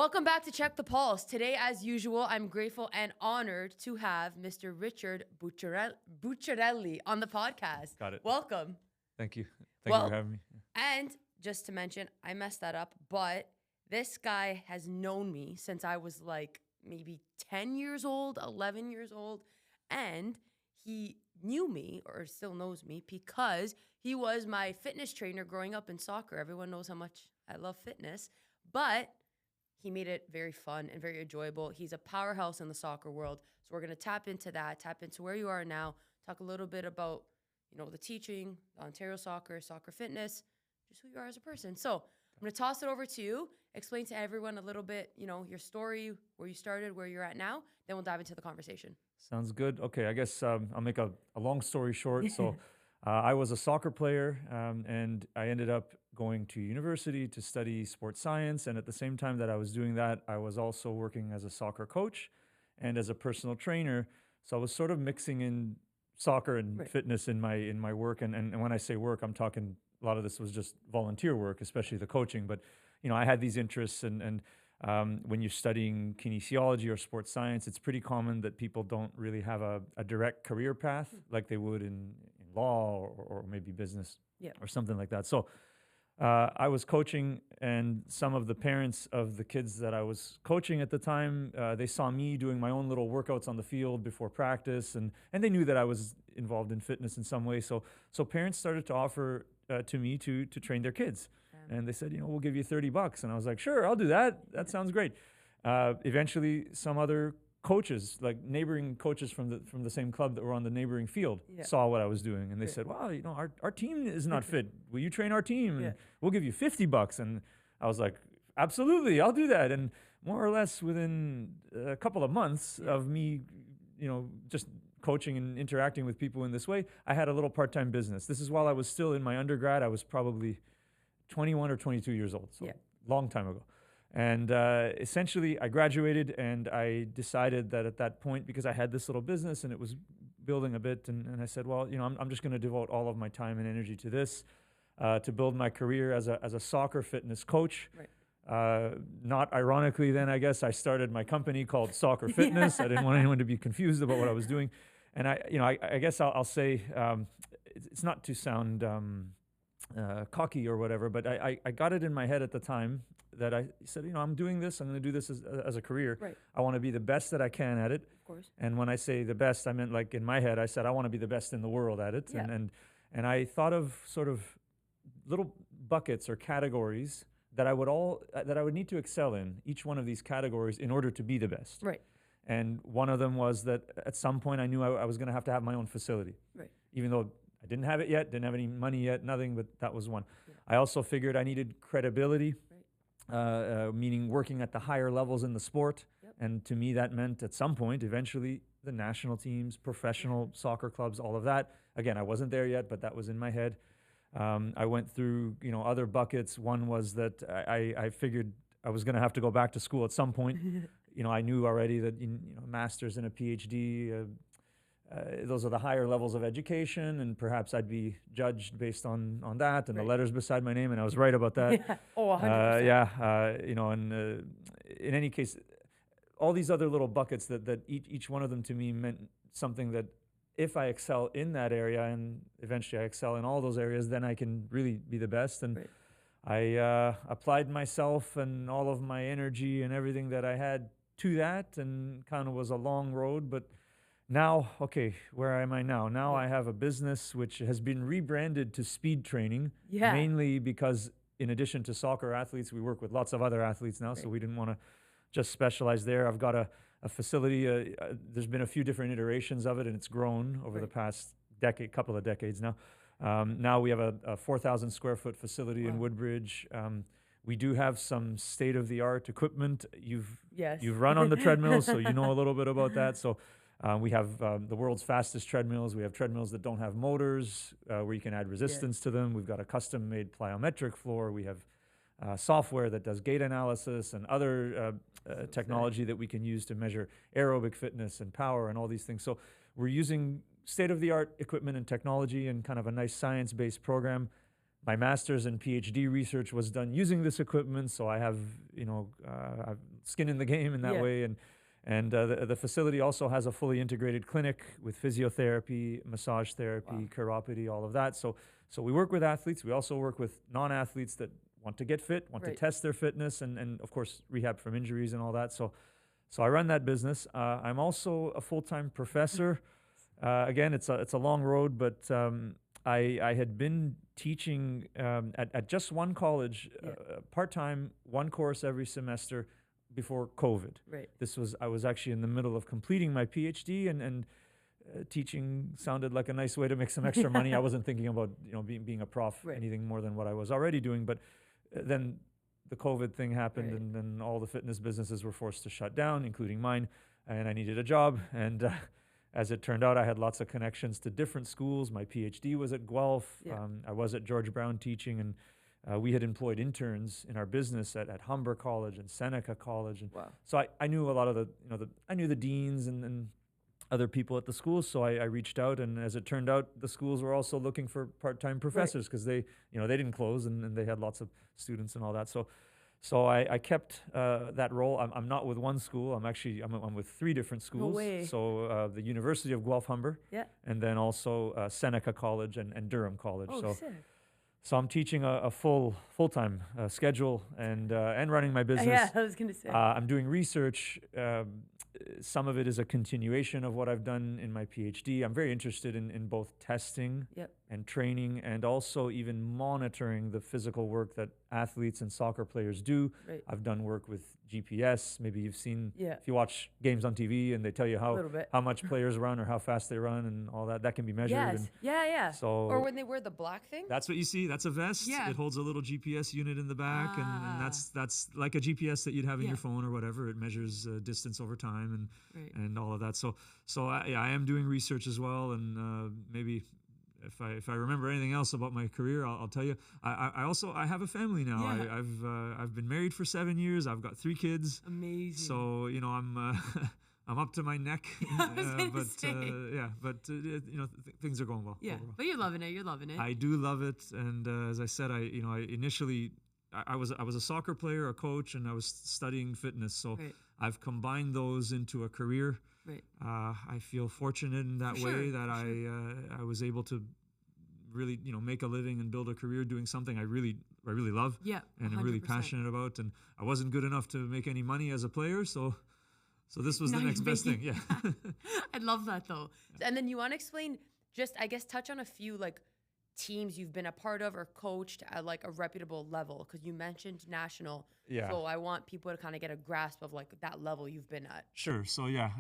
Welcome back to Check the Pulse. Today, as usual, I'm grateful and honored to have Mr. Richard Bucciarelli on the podcast. Got it. Welcome. Thank you. Thank you for having me. And just to mention, I messed that up, but this guy has known me since I was like maybe 10 years old, 11 years old, and he knew me or still knows me because he was my fitness trainer growing up in soccer. Everyone knows how much I love fitness, but he made it very fun and very enjoyable. He's a powerhouse in the soccer world. So we're going to tap into that, tap into where you are now, talk a little bit about, the teaching, Ontario soccer fitness, just who you are as a person. So I'm going to toss it over to you. Explain to everyone a little bit, your story, where you started, where you're at now. Then we'll dive into the conversation. Sounds good. Okay, I guess I'll make a long story short. So I was a soccer player and I ended up going to university to study sports science. And at the same time that I was doing that, I was also working as a soccer coach and as a personal trainer. So I was sort of mixing in soccer and fitness in my work. And when I say work, I'm talking a lot of this was just volunteer work, especially the coaching. But, I had these interests and when you're studying kinesiology or sports science, it's pretty common that people don't really have a direct career path like they would in law or maybe business or something like that. So I was coaching, and some of the parents of the kids that I was coaching at the time, they saw me doing my own little workouts on the field before practice, and they knew that I was involved in fitness in some way. So parents started to offer to me to train their kids. And they said, we'll give you $30. And I was like, sure, I'll do that. That sounds great. Eventually, some other coaches, like neighboring coaches from the same club that were on the neighboring field, saw what I was doing. And they said, wow, our team is not fit. Will you train our team? And we'll give you $50. And I was like, absolutely, I'll do that. And more or less within a couple of months of me, just coaching and interacting with people in this way, I had a little part-time business. This is while I was still in my undergrad. I was probably 21 or 22 years old, so long time ago. And essentially, I graduated, and I decided that at that point, because I had this little business and it was building a bit, and I said, well, I'm just going to devote all of my time and energy to this, to build my career as a soccer fitness coach. Not ironically, then I guess I started my company called Soccer Fitness. I didn't want anyone to be confused about what I was doing, and I guess I'll say it's not to sound cocky or whatever, but I got it in my head at the time that I said, I'm doing this. I'm going to do this as a career. I want to be the best that I can at it. Of course. And when I say the best, I meant like in my head, I said, I want to be the best in the world at it. And I thought of sort of little buckets or categories that I would need to excel in each one of these categories in order to be the best. And one of them was that at some point I knew I was going to have my own facility. Even though I didn't have it yet, didn't have any money yet, nothing, but that was one. I also figured I needed credibility, meaning working at the higher levels in the sport. And to me, that meant at some point, eventually, the national teams, professional soccer clubs, all of that. Again, I wasn't there yet, but that was in my head. I went through, other buckets. One was that I figured I was going to have to go back to school at some point. I knew already that, master's and a PhD, those are the higher levels of education, and perhaps I'd be judged based on that and the letters beside my name, and I was right about that. 100%. And in any case, all these other little buckets that each one of them to me meant something that if I excel in that area, and eventually I excel in all those areas, then I can really be the best. And I applied myself and all of my energy and everything that I had to that, and kind of was a long road, but now, okay, where am I now? Now I have a business which has been rebranded to speed training, mainly because in addition to soccer athletes, we work with lots of other athletes now, so we didn't want to just specialize there. I've got a facility. There's been a few different iterations of it, and it's grown over the past couple of decades now. Now we have a 4,000 square foot facility in Woodbridge. We do have some state-of-the-art equipment. You've run on the treadmills, so you know a little bit about that. So we have the world's fastest treadmills. We have treadmills that don't have motors, where you can add resistance to them. We've got a custom-made plyometric floor. We have software that does gait analysis and other technology that we can use to measure aerobic fitness and power and all these things. So we're using state-of-the-art equipment and technology and kind of a nice science-based program my master's and PhD research was done using this equipment, so I have, I've skin in the game in that Yeah. way. And the facility also has a fully integrated clinic with physiotherapy, massage therapy, chiropody, all of that. So we work with athletes. We also work with non-athletes that want to get fit, want to Right. test their fitness, and of course rehab from injuries and all that. So I run that business. I'm also a full-time professor. Again, it's a long road, but I had been teaching at just one college, part-time, one course every semester before COVID. Right. I was actually in the middle of completing my PhD, and teaching sounded like a nice way to make some extra money. I wasn't thinking about being a prof Right. anything more than what I was already doing, but then the COVID thing happened, Right. and then all the fitness businesses were forced to shut down, including mine, and I needed a job. And as it turned out, I had lots of connections to different schools. My PhD was at Guelph. Yeah. I was at George Brown teaching, and we had employed interns in our business at Humber College and Seneca College. And Wow. so I knew a lot of I knew the deans and other people at the schools. So I reached out, and as it turned out, the schools were also looking for part-time professors because they didn't close, and they had lots of students and all that. So I kept that role. I'm not with one school. I'm with 3 different schools. way. So the University of Guelph Humber, Yeah. and then also Seneca College and Durham College. Oh, sick. So I'm teaching a full-time schedule and running my business. Yeah, I was gonna say. I'm doing research. Some of it is a continuation of what I've done in my PhD. I'm very interested in both testing Yep. and training, and also even monitoring the physical work that athletes and soccer players do. Right. I've done work with GPS. Maybe you've seen, Yeah. if you watch games on TV and they tell you Little bit. how much players run or how fast they run and all that, that can be measured. Yes. And Yeah. so Or when they wear the black thing. that's what you see. That's a vest. Yeah. It holds a little GPS unit in the back, and Ah. that's like a GPS that you'd have in Yeah. your phone or whatever. It measures distance over time Right. and all of that. So I am doing research as well, and maybe if I remember anything else about my career, I'll tell you. I have a family now. Yeah. I've been married for 7 years. I've got 3 kids. Amazing. So I'm I'm up to my neck. I was gonna say. Things are going well. Yeah, overall. but you're loving it. You're loving it. I do love it, and as I said, I initially I was a soccer player, a coach, and I was studying fitness. So Right. I've combined those into a career. Right. I feel fortunate in that For way sure, that for I was able to really make a living and build a career doing something I really love. Yeah. And I'm really 100%. passionate about. And I wasn't good enough to make any money as a player, so this was Now the next you're best thing. making- Yeah. I love that though. And then you want to explain, just I guess touch on a few like teams you've been a part of or coached at like a reputable level, because you mentioned national. Yeah. So I want people to kind of get a grasp of like that level you've been at. Sure. So yeah,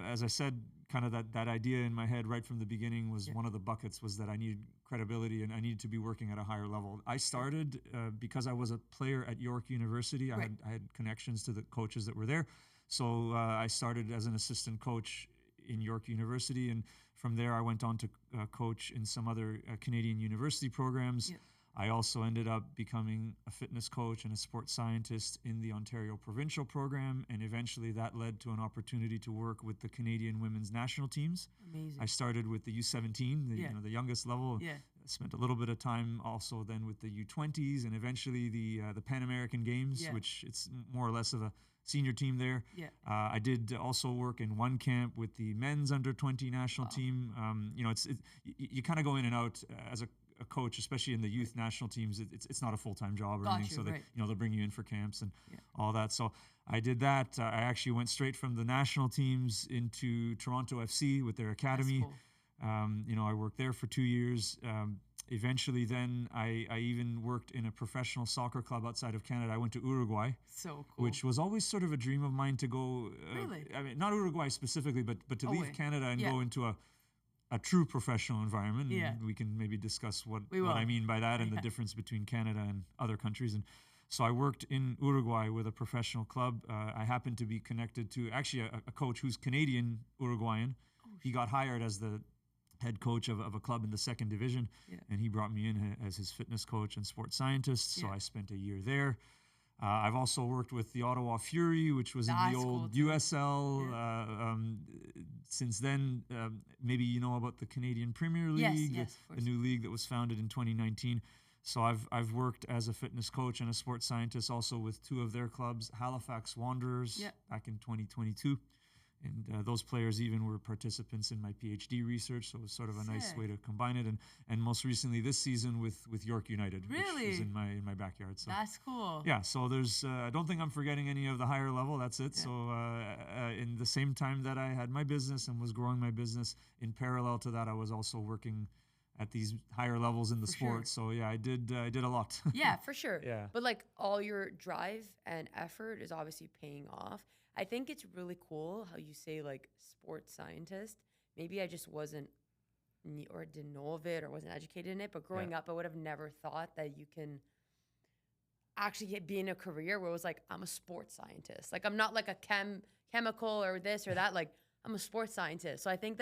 as I said, kind of that idea in my head right from the beginning was one of the buckets was that I needed credibility and I needed to be working at a higher level. I started because I was a player at York University. I had connections to the coaches that were there. So I started as an assistant coach in York University, and from there I went on to coach in some other Canadian university programs. Yeah. I also ended up becoming a fitness coach and a sports scientist in the Ontario provincial program, and eventually that led to an opportunity to work with the Canadian women's national teams. Amazing. I started with the U17, the youngest level. Yeah. Spent a little bit of time also then with the U20s, and eventually the Pan American Games, which it's more or less of a senior team there. Yeah. I did also work in one camp with the men's under 20 national team. You kind of go in and out as a coach, especially in the youth national teams. It's not a full-time job or anything, so they'll bring you in for camps and all that. So I did that. I actually went straight from the national teams into Toronto FC with their academy. That's cool. I worked there for 2 years. Eventually, then I even worked in a professional soccer club outside of Canada. I went to Uruguay, So cool. which was always sort of a dream of mine to go. Really? I mean, not Uruguay specifically, but to leave Canada and go into a true professional environment. Yeah. And we can maybe discuss what We will. I mean by that and the difference between Canada and other countries. And so I worked in Uruguay with a professional club. I happened to be connected to actually a coach who's Canadian Uruguayan. He got hired as the head coach of a club in the second division, and he brought me in as his fitness coach and sports scientist. So I spent a year there. I've also worked with the Ottawa Fury, which was in the old USL. Since then, maybe you know about the Canadian Premier League, Yes, of the new league that was founded in 2019. So I've worked as a fitness coach and a sports scientist also with two of their clubs, Halifax Wanderers back in 2022. And those players even were participants in my PhD research, so it was sort of a nice way to combine it. And most recently this season with York United, which is in my backyard. So that's cool. Yeah, so there's I don't think I'm forgetting any of the higher level. That's it. So in the same time that I had my business and was growing my business, in parallel to that, I was also working at these higher levels in the sport. So yeah, I did a lot. Yeah, for sure. Yeah. But like all your drive and effort is obviously paying off. I think it's really cool how you say like sports scientist. Maybe I just wasn't or didn't know of it or wasn't educated in it. But growing up, I would have never thought that you can actually be in a career where it was like, I'm a sports scientist. Like I'm not like a chemical or this or that. Like I'm a sports scientist. So I think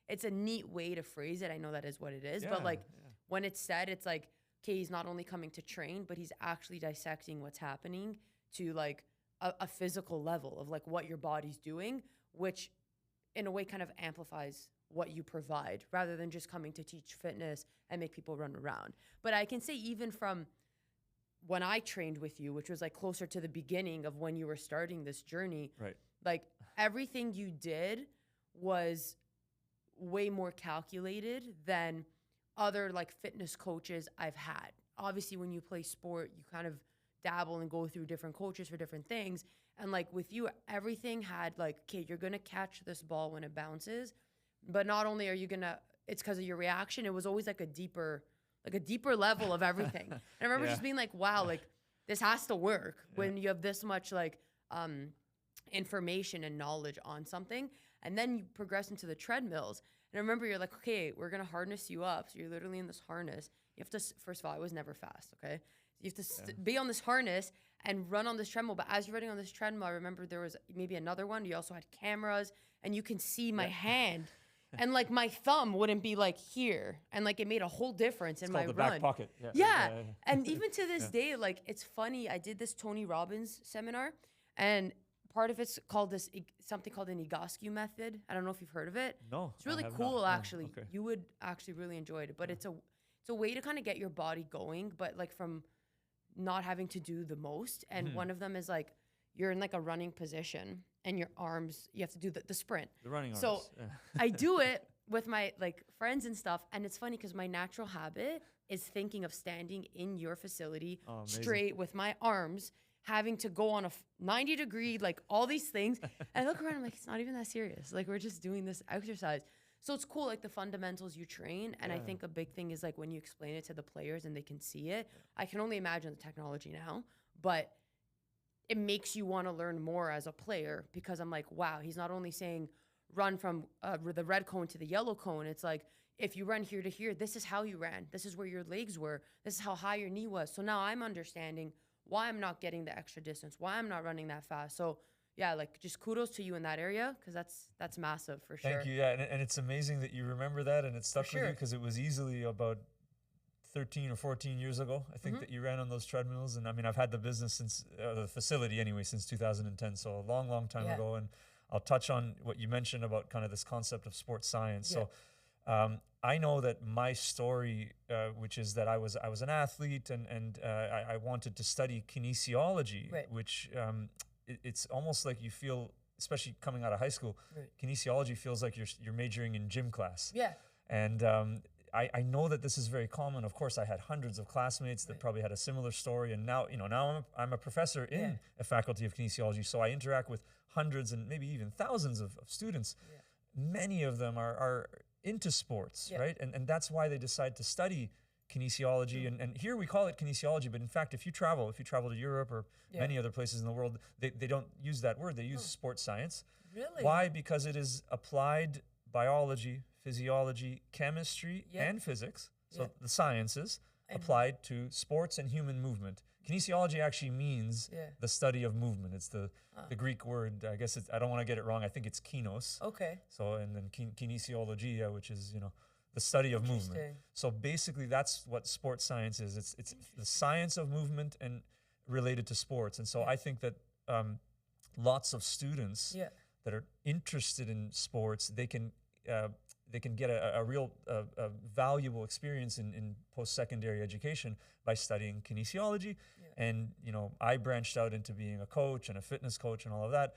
it's a neat way to phrase it. I know that is what it is. But like when it's said, it's like, okay, he's not only coming to train, but he's actually dissecting what's happening to like a physical level of like what your body's doing, which in a way kind of amplifies what you provide rather than just coming to teach fitness and make people run around. But I can say even from when I trained with you, which was like closer to the beginning of when you were starting this journey, like everything you did was way more calculated than other like fitness coaches I've had. Obviously, when you play sport, you kind of dabble and go through different coaches for different things. And like with you, everything had like, okay, you're going to catch this ball when it bounces, but not only are you going to, it's because of your reaction. It was always like a deeper level of everything. And I remember just being like, wow, like this has to work when you have this much like information and knowledge on something. And then you progress into the treadmills. And I remember you're like, okay, we're going to harness you up. So you're literally in this harness. You have to, first of all, I was never fast, okay? You have to be on this harness and run on this treadmill. But as you're running on this treadmill, I remember there was maybe another one. You also had cameras, and you can see my hand. And like my thumb wouldn't be like here. And like it made a whole difference in my the run. back pocket. Yeah. And even to this day, like it's funny. I did this Tony Robbins seminar, and part of it's called something called an Egoscue method. I don't know if you've heard of it. No, it's really cool actually. You would actually really enjoy it. But it's a way to kind of get your body going, but like from not having to do the most. And one of them is like you're in like a running position and your arms, you have to do the sprint. The running arms. So I do it with my like friends and stuff. And it's funny because my natural habit is thinking of standing in your facility straight with my arms, having to go on a 90-degree, like all these things. And I look around, I'm like, it's not even that serious. Like we're just doing this exercise. So it's cool, like the fundamentals you train. And I think a big thing is like when you explain it to the players and they can see it. I can only imagine the technology now, but it makes you want to learn more as a player because I'm like, wow, he's not only saying run from the red cone to the yellow cone. It's like, if you run here to here, this is how you ran. This is where your legs were. This is how high your knee was. So now I'm understanding why I'm not getting the extra distance, why I'm not running that fast. So yeah, like just kudos to you in that area because that's massive for sure. Thank you. Yeah, and it's amazing that you remember that and it stuck with you because it was easily about 13 or 14 years ago, I think, that you ran on those treadmills. And I mean, I've had the business since the facility anyway, since 2010. So a long, long time ago. And I'll touch on what you mentioned about kind of this concept of sports science. So I know that my story, which is that I was an athlete and I wanted to study kinesiology, which it's almost like you feel, especially coming out of high school, kinesiology feels like you're majoring in gym class. Yeah. And I know that this is very common. Of course, I had hundreds of classmates that probably had a similar story. And now, now I'm a professor in a faculty of kinesiology. So I interact with hundreds and maybe even thousands of students. Many of them are into sports, right? And that's why they decide to study kinesiology. And here we call it kinesiology, but in fact, if you travel to Europe or many other places in the world, they don't use that word. They use sports science. Really? Why? Because it is applied biology, physiology, chemistry, and physics. So the sciences applied to sports and human movement. Kinesiology actually means the study of movement. It's the Greek word. I guess I don't want to get it wrong. I think it's kinos. Okay. So and then kinesiologia, which is the study of movement. So basically, that's what sports science is. It's the science of movement and related to sports. And so I think that lots of students that are interested in sports, they can they can get a real valuable experience in post-secondary education by studying kinesiology. And, you know, I branched out into being a coach and a fitness coach and all of that.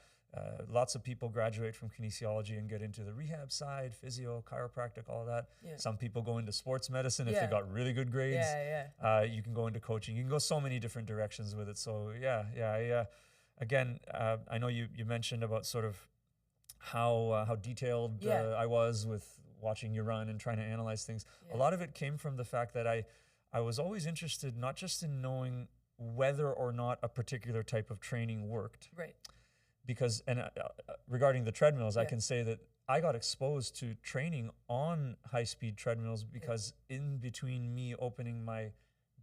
Lots of people graduate from kinesiology and get into the rehab side, physio, chiropractic, all of that. Some people go into sports medicine if they got really good grades. You can go into coaching. You can go so many different directions with it. So I know you mentioned about sort of how detailed I was with watching you run and trying to analyze things. A lot of it came from the fact that I was always interested not just in knowing whether or not a particular type of training worked. Right. Because, regarding the treadmills, I can say that I got exposed to training on high-speed treadmills because in between me opening my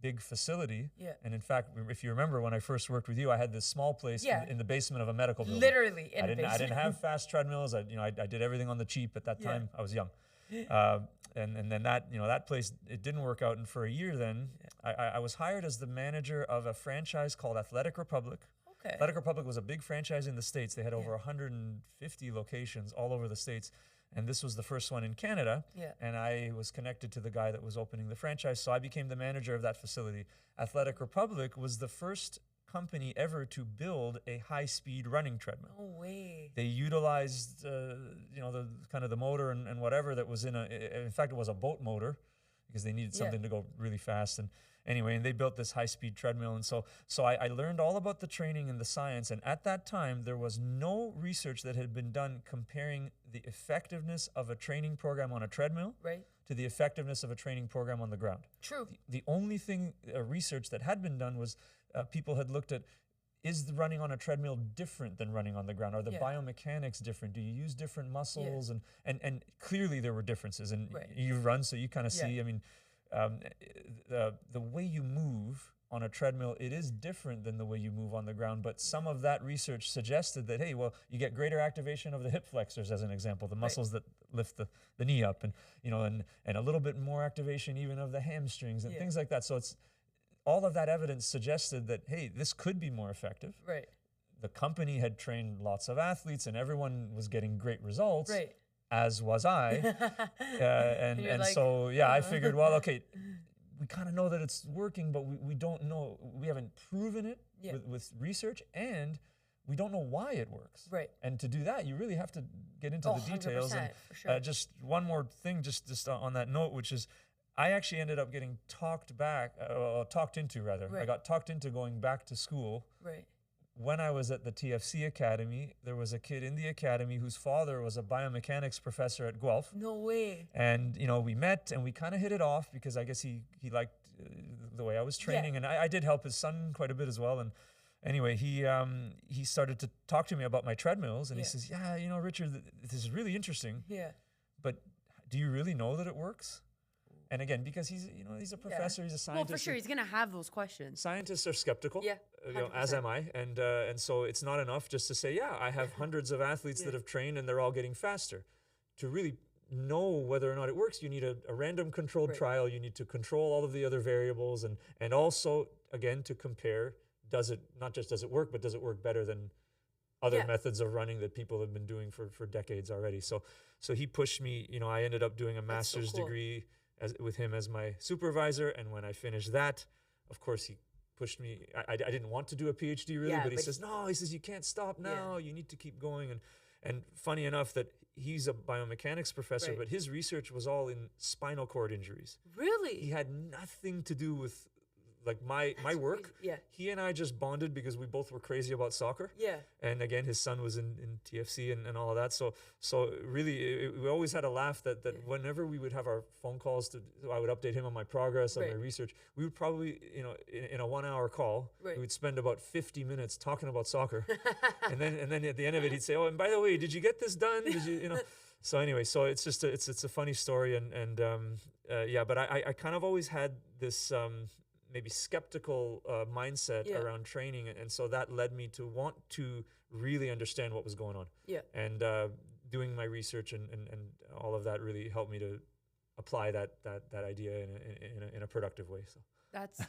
big facility, and in fact, if you remember when I first worked with you, I had this small place in the basement of a medical building. Literally in a basement. I didn't have fast treadmills. I did everything on the cheap at that time. I was young. And then that place, it didn't work out. And for a year then, I was hired as the manager of a franchise called Athletic Republic. Athletic Republic was a big franchise in the States. They had over 150 locations all over the States. And this was the first one in Canada. And I was connected to the guy that was opening the franchise. So I became the manager of that facility. Athletic Republic was the first company ever to build a high-speed running treadmill. No way. They utilized, the kind of the motor and whatever that was in fact, it was a boat motor because they needed something to go really fast. And anyway, and they built this high-speed treadmill. And so I learned all about the training and the science. And at that time, there was no research that had been done comparing the effectiveness of a training program on a treadmill to the effectiveness of a training program on the ground. True. The only thing, research that had been done was people had looked at, is the running on a treadmill different than running on the ground? Are the biomechanics different? Do you use different muscles? And clearly there were differences. And you've run, so you kind of see, I mean, the way you move on a treadmill, it is different than the way you move on the ground. But some of that research suggested that, hey, well, you get greater activation of the hip flexors, as an example, the muscles that lift the knee up, and and a little bit more activation even of the hamstrings and things like that. So it's all of that evidence suggested that, hey, this could be more effective. Right. The company had trained lots of athletes and everyone was getting great results. Right. As was I. I figured, well, okay, we kind of know that it's working, but we don't know, we haven't proven it with research, and we don't know why it works. Right. And to do that, you really have to get into the details. 100%, And for sure. Just one more thing, just on that note, which is, I actually ended up getting talked into. Right. I got talked into going back to school. Right. When I was at the TFC Academy, there was a kid in the academy whose father was a biomechanics professor at Guelph. No way. And, we met and we kind of hit it off because I guess he liked the way I was training. And I did help his son quite a bit as well. And anyway, he started to talk to me about my treadmills. And he says, Richard, this is really interesting. Yeah. But do you really know that it works? And again, because he's a professor, he's a scientist. Well, for sure, he's gonna have those questions. Scientists are skeptical, as am I, and so it's not enough just to say, I have hundreds of athletes that have trained and they're all getting faster. To really know whether or not it works, you need a random controlled trial. You need to control all of the other variables, and also again to compare, does it work, but does it work better than other methods of running that people have been doing for decades already? So he pushed me. I ended up doing a master's degree with him as my supervisor, and when I finished that, of course, he pushed me. I didn't want to do a PhD really, but he says, no, you can't stop now. You need to keep going. And funny enough that he's a biomechanics professor, but his research was all in spinal cord injuries. Really? He had nothing to do with like my work. Crazy. Yeah. He and I just bonded because we both were crazy about soccer. Yeah. And again, his son was in TFC and all of that. So really, we always had a laugh that whenever we would have our phone calls, I would update him on my progress, on my research. We would probably, in a 1 hour call, we would spend about 50 minutes talking about soccer. and then at the end of it, he'd say, oh, and by the way, did you get this done? Did you, So anyway, so it's just it's a funny story. But I kind of always had this, maybe skeptical mindset around training, and so that led me to want to really understand what was going on. Yeah. And doing my research and all of that really helped me to apply that idea in a productive way. So that's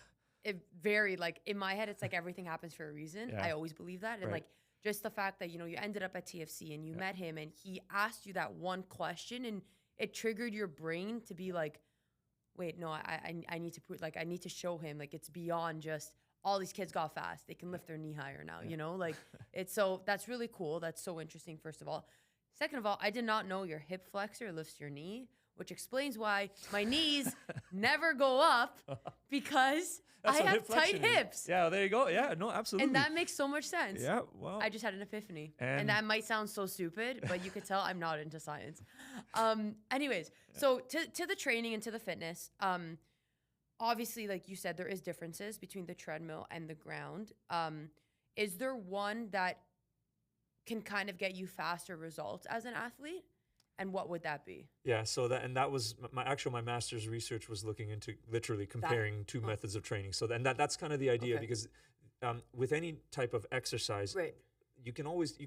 it. Very like in my head, it's like everything happens for a reason. I always believe that, and like just the fact that you ended up at TFC and you met him and he asked you that one question, and it triggered your brain to be like, wait, no, I need to put, like, I need to show him, like, it's beyond just all these kids got fast. They can lift their knee higher now, you know, like it's so, that's really cool. That's so interesting, first of all. Second of all, I did not know your hip flexor lifts your knee, which explains why my knees never go up because I have tight hips. Yeah, there you go. Yeah, no, absolutely. And that makes so much sense. Yeah, well. I just had an epiphany. And that might sound so stupid, but you could tell I'm not into science. Anyways, so to the training and to the fitness, obviously, like you said, there is differences between the treadmill and the ground. Is there one that can kind of get you faster results as an athlete? And what would that be? Yeah, so that was my master's research was looking into literally comparing two methods of training. So that's kind of the idea, because with any type of exercise, you can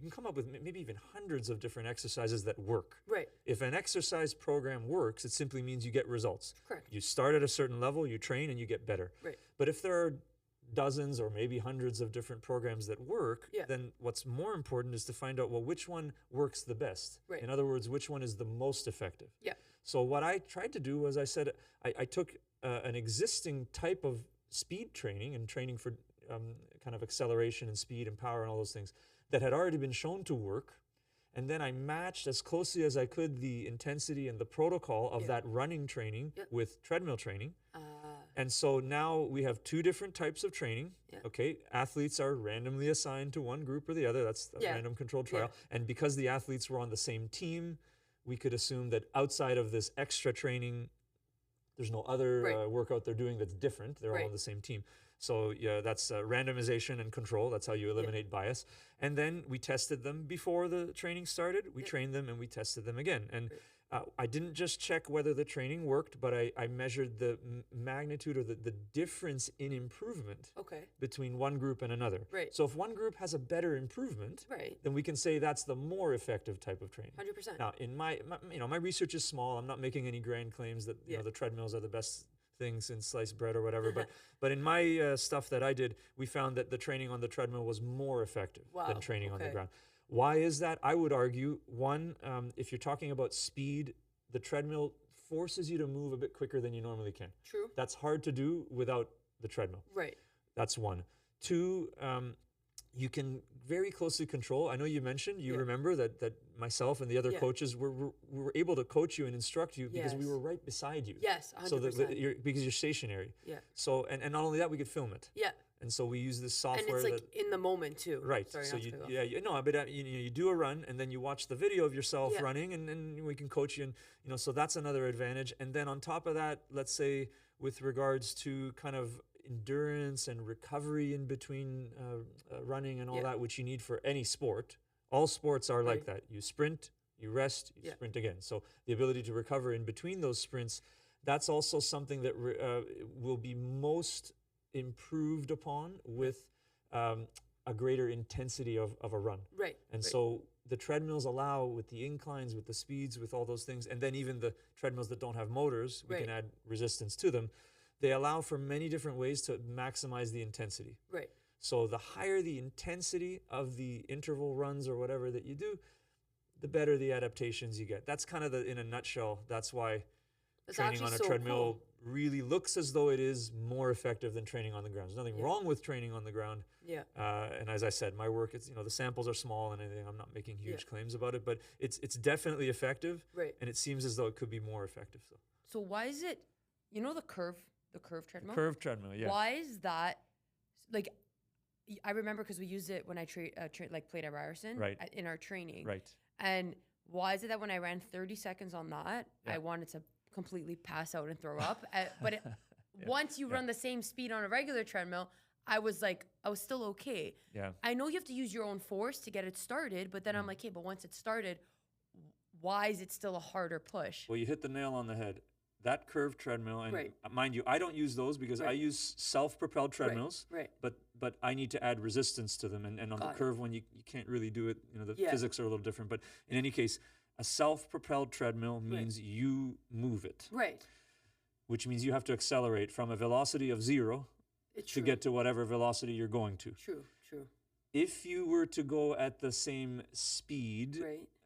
come up with maybe even hundreds of different exercises that work. Right. If an exercise program works, it simply means you get results. Correct. You start at a certain level, you train, and you get better. Right. But if there are dozens or maybe hundreds of different programs that work, then what's more important is to find out, well, which one works the best? Right. In other words, which one is the most effective? Yeah. So what I tried to do was I said, I took an existing type of speed training and training for kind of acceleration and speed and power and all those things that had already been shown to work. And then I matched as closely as I could the intensity and the protocol of that running training with treadmill training. And so now we have two different types of training. Okay, athletes are randomly assigned to one group or the other. That's a random controlled trial. And because the athletes were on the same team, we could assume that outside of this extra training, there's no other workout they're doing that's different. They're all on the same team. So yeah, that's randomization and control. That's how you eliminate bias. And then we tested them before the training started. We trained them and we tested them again. And I didn't just check whether the training worked, but I measured the magnitude or the difference in improvement between one group and another. Right. So if one group has a better improvement, then we can say that's the more effective type of training. 100%. Now, in my research is small. I'm not making any grand claims that you know the treadmills are the best thing since sliced bread or whatever. But in my stuff that I did, we found that the training on the treadmill was more effective than training on the ground. Why is that? I would argue, one, if you're talking about speed, the treadmill forces you to move a bit quicker than you normally can. True. That's hard to do without the treadmill. Right. That's one. Two, you can very closely control. I know you mentioned, you remember that myself and the other coaches were able to coach you and instruct you because we were right beside you. Yes, 100%. So because you're stationary. Yeah. So, and not only that, we could film it. Yeah. And so we use this software. And it's like in the moment too. Right. Sorry, so you do a run and then you watch the video of yourself running and we can coach you. And, so that's another advantage. And then on top of that, let's say with regards to kind of endurance and recovery in between running and all that, which you need for any sport. All sports are like that. You sprint, you rest, you sprint again. So the ability to recover in between those sprints, that's also something that will be most improved upon with a greater intensity of a run. Right. And so the treadmills allow, with the inclines, with the speeds, with all those things, and then even the treadmills that don't have motors, we can add resistance to them. They allow for many different ways to maximize the intensity. Right. So the higher the intensity of the interval runs or whatever that you do, the better the adaptations you get. That's kind of in a nutshell. That's why training on a treadmill really looks as though it is more effective than training on the ground. There's nothing wrong with training on the ground. Yeah. And as I said, my work, it's the samples are small and anything. I'm not making huge claims about it, but it's definitely effective. Right. And it seems as though it could be more effective. So why is it, the curve treadmill? Curved treadmill, yeah. Why is that, like, I remember because we used it when I played at Ryerson in our training. Right. And why is it that when I ran 30 seconds on that, I wanted to completely pass out and throw up? But once you run the same speed on a regular treadmill, I was still okay. Yeah. I know you have to use your own force to get it started, but then I'm like, hey, but once it's started, why is it still a harder push? Well, you hit the nail on the head. That curved treadmill, and mind you, I don't use those because I use self-propelled treadmills. Right. But I need to add resistance to them, and on the curved one, you can't really do it. The physics are a little different. But in any case, a self-propelled treadmill means you move it. Right. Which means you have to accelerate from a velocity of 0 to get to whatever velocity you're going to. True. If you were to go at the same speed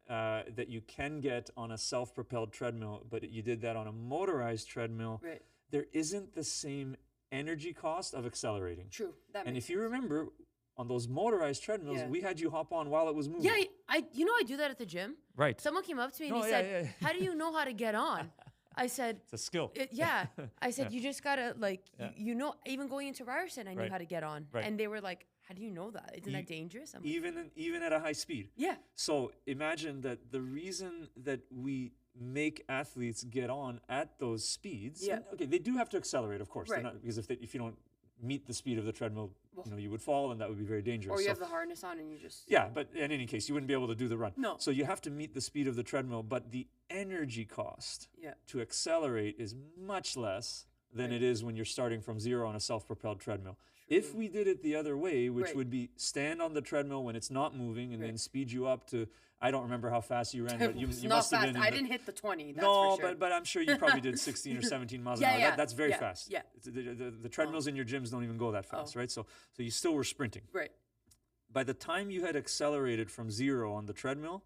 that you can get on a self-propelled treadmill, but you did that on a motorized treadmill, Right. there isn't the same energy cost of accelerating. True. That makes And if sense. you remember, on those motorized treadmills, Yeah. we had you hop on while it was moving. Yeah, I I do that at the gym. Right. Someone came up to me and No, he yeah, said, yeah. "How do you know how to get on?" I said, It's a skill. "Yeah." I said, Yeah. "You just gotta like, Yeah. you know." Even going into Ryerson, I knew Right. how to get on, Right. and they were like, "How do you know that? Isn't that dangerous?" I'm like, Even at a high speed. "Yeah, So imagine that the reason that we make athletes get on at those speeds, Yeah. and, okay, they do have to accelerate, of course, they're Right. not, because if you don't meet the speed of the treadmill, you would fall, and that would be very dangerous. or you So- have the harness on and you just yeah, but in any case, you wouldn't be able to do the run. No. So you have to meet the speed of the treadmill, but the energy cost yeah, to accelerate is much less than Right. it is when you're starting from zero on a self-propelled treadmill. If True. we did it the other way, which Right. would be stand on the treadmill when it's not moving and then Right. speed you up to, I don't remember how fast you ran, but you It's you not must have fast. been. I didn't hit the 20. That's no, for sure. but I'm sure you probably did 16 or 17 miles Yeah, an hour. yeah, That's very yeah, fast. yeah. The treadmills in your gyms don't even go that fast, Oh. right? So you still were sprinting. Right. By the time you had accelerated from zero on the treadmill,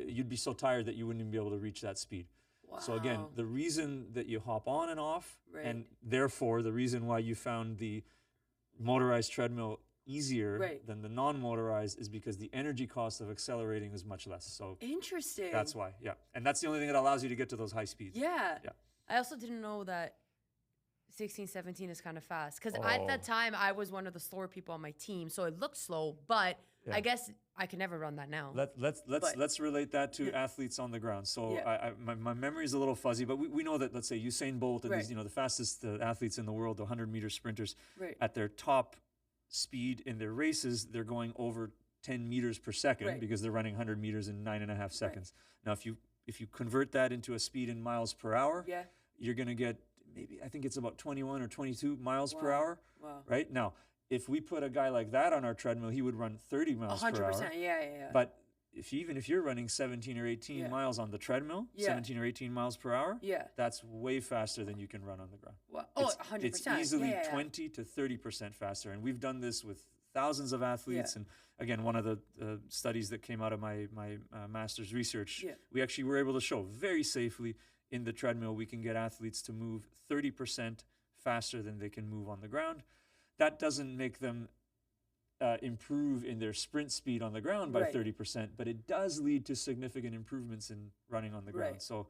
you'd be so tired that you wouldn't even be able to reach that speed. Wow. So again, the reason that you hop on and off, Right. and therefore the reason why you found the motorized treadmill easier Right. than the non-motorized is because the energy cost of accelerating is much less. So Interesting. that's why, yeah. And that's the only thing that allows you to get to those high speeds. Yeah. Yeah. I also didn't know that 16, 17 is kind of fast. Because at that Oh. time, I was one of the slower people on my team. So it looked slow, but Yeah. I guess I can never run that now. Let's relate that to Yeah. athletes on the ground. So Yeah. my memory is a little fuzzy, but we know that, let's say Usain Bolt and these, Right. the fastest athletes in the world, the 100-meter sprinters, Right. at their top speed in their races, they're going over 10 meters per second Right. because they're running 100 meters in 9.5 seconds. Now, if you convert that into a speed in miles per hour, Yeah. you're going to get maybe, I think it's about 21 or 22 miles per Wow. hour, Wow. right? Now, if we put a guy like that on our treadmill, he would run 30 miles per hour. 100%. Yeah. But even if you're running 17 or 18 Yeah. miles on the treadmill, Yeah. 17 or 18 miles per hour, Yeah. that's way faster than you can run on the ground. Wow. Oh, It's 100%. easily yeah. 20 to 30% faster. And we've done this with thousands of athletes. Yeah. And again, one of the studies that came out of my master's research, Yeah. we actually were able to show very safely in the treadmill, we can get athletes to move 30% faster than they can move on the ground. That doesn't make them improve in their sprint speed on the ground by Right. 30%, but it does lead to significant improvements in running on the ground. Right. So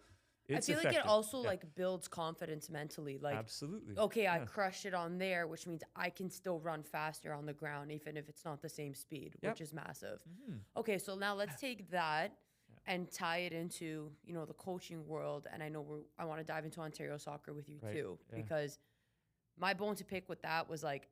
I it's feel like it effective. also Yeah. like builds confidence mentally. Like, Absolutely. okay, I Yeah. crushed it on there, which means I can still run faster on the ground, even if it's not the same speed, Yep. which is massive. Mhm. Okay, so now let's take that and tie it into, the coaching world. And I know I want to dive into Ontario soccer with you Right, too, yeah. because my bone to pick with that was like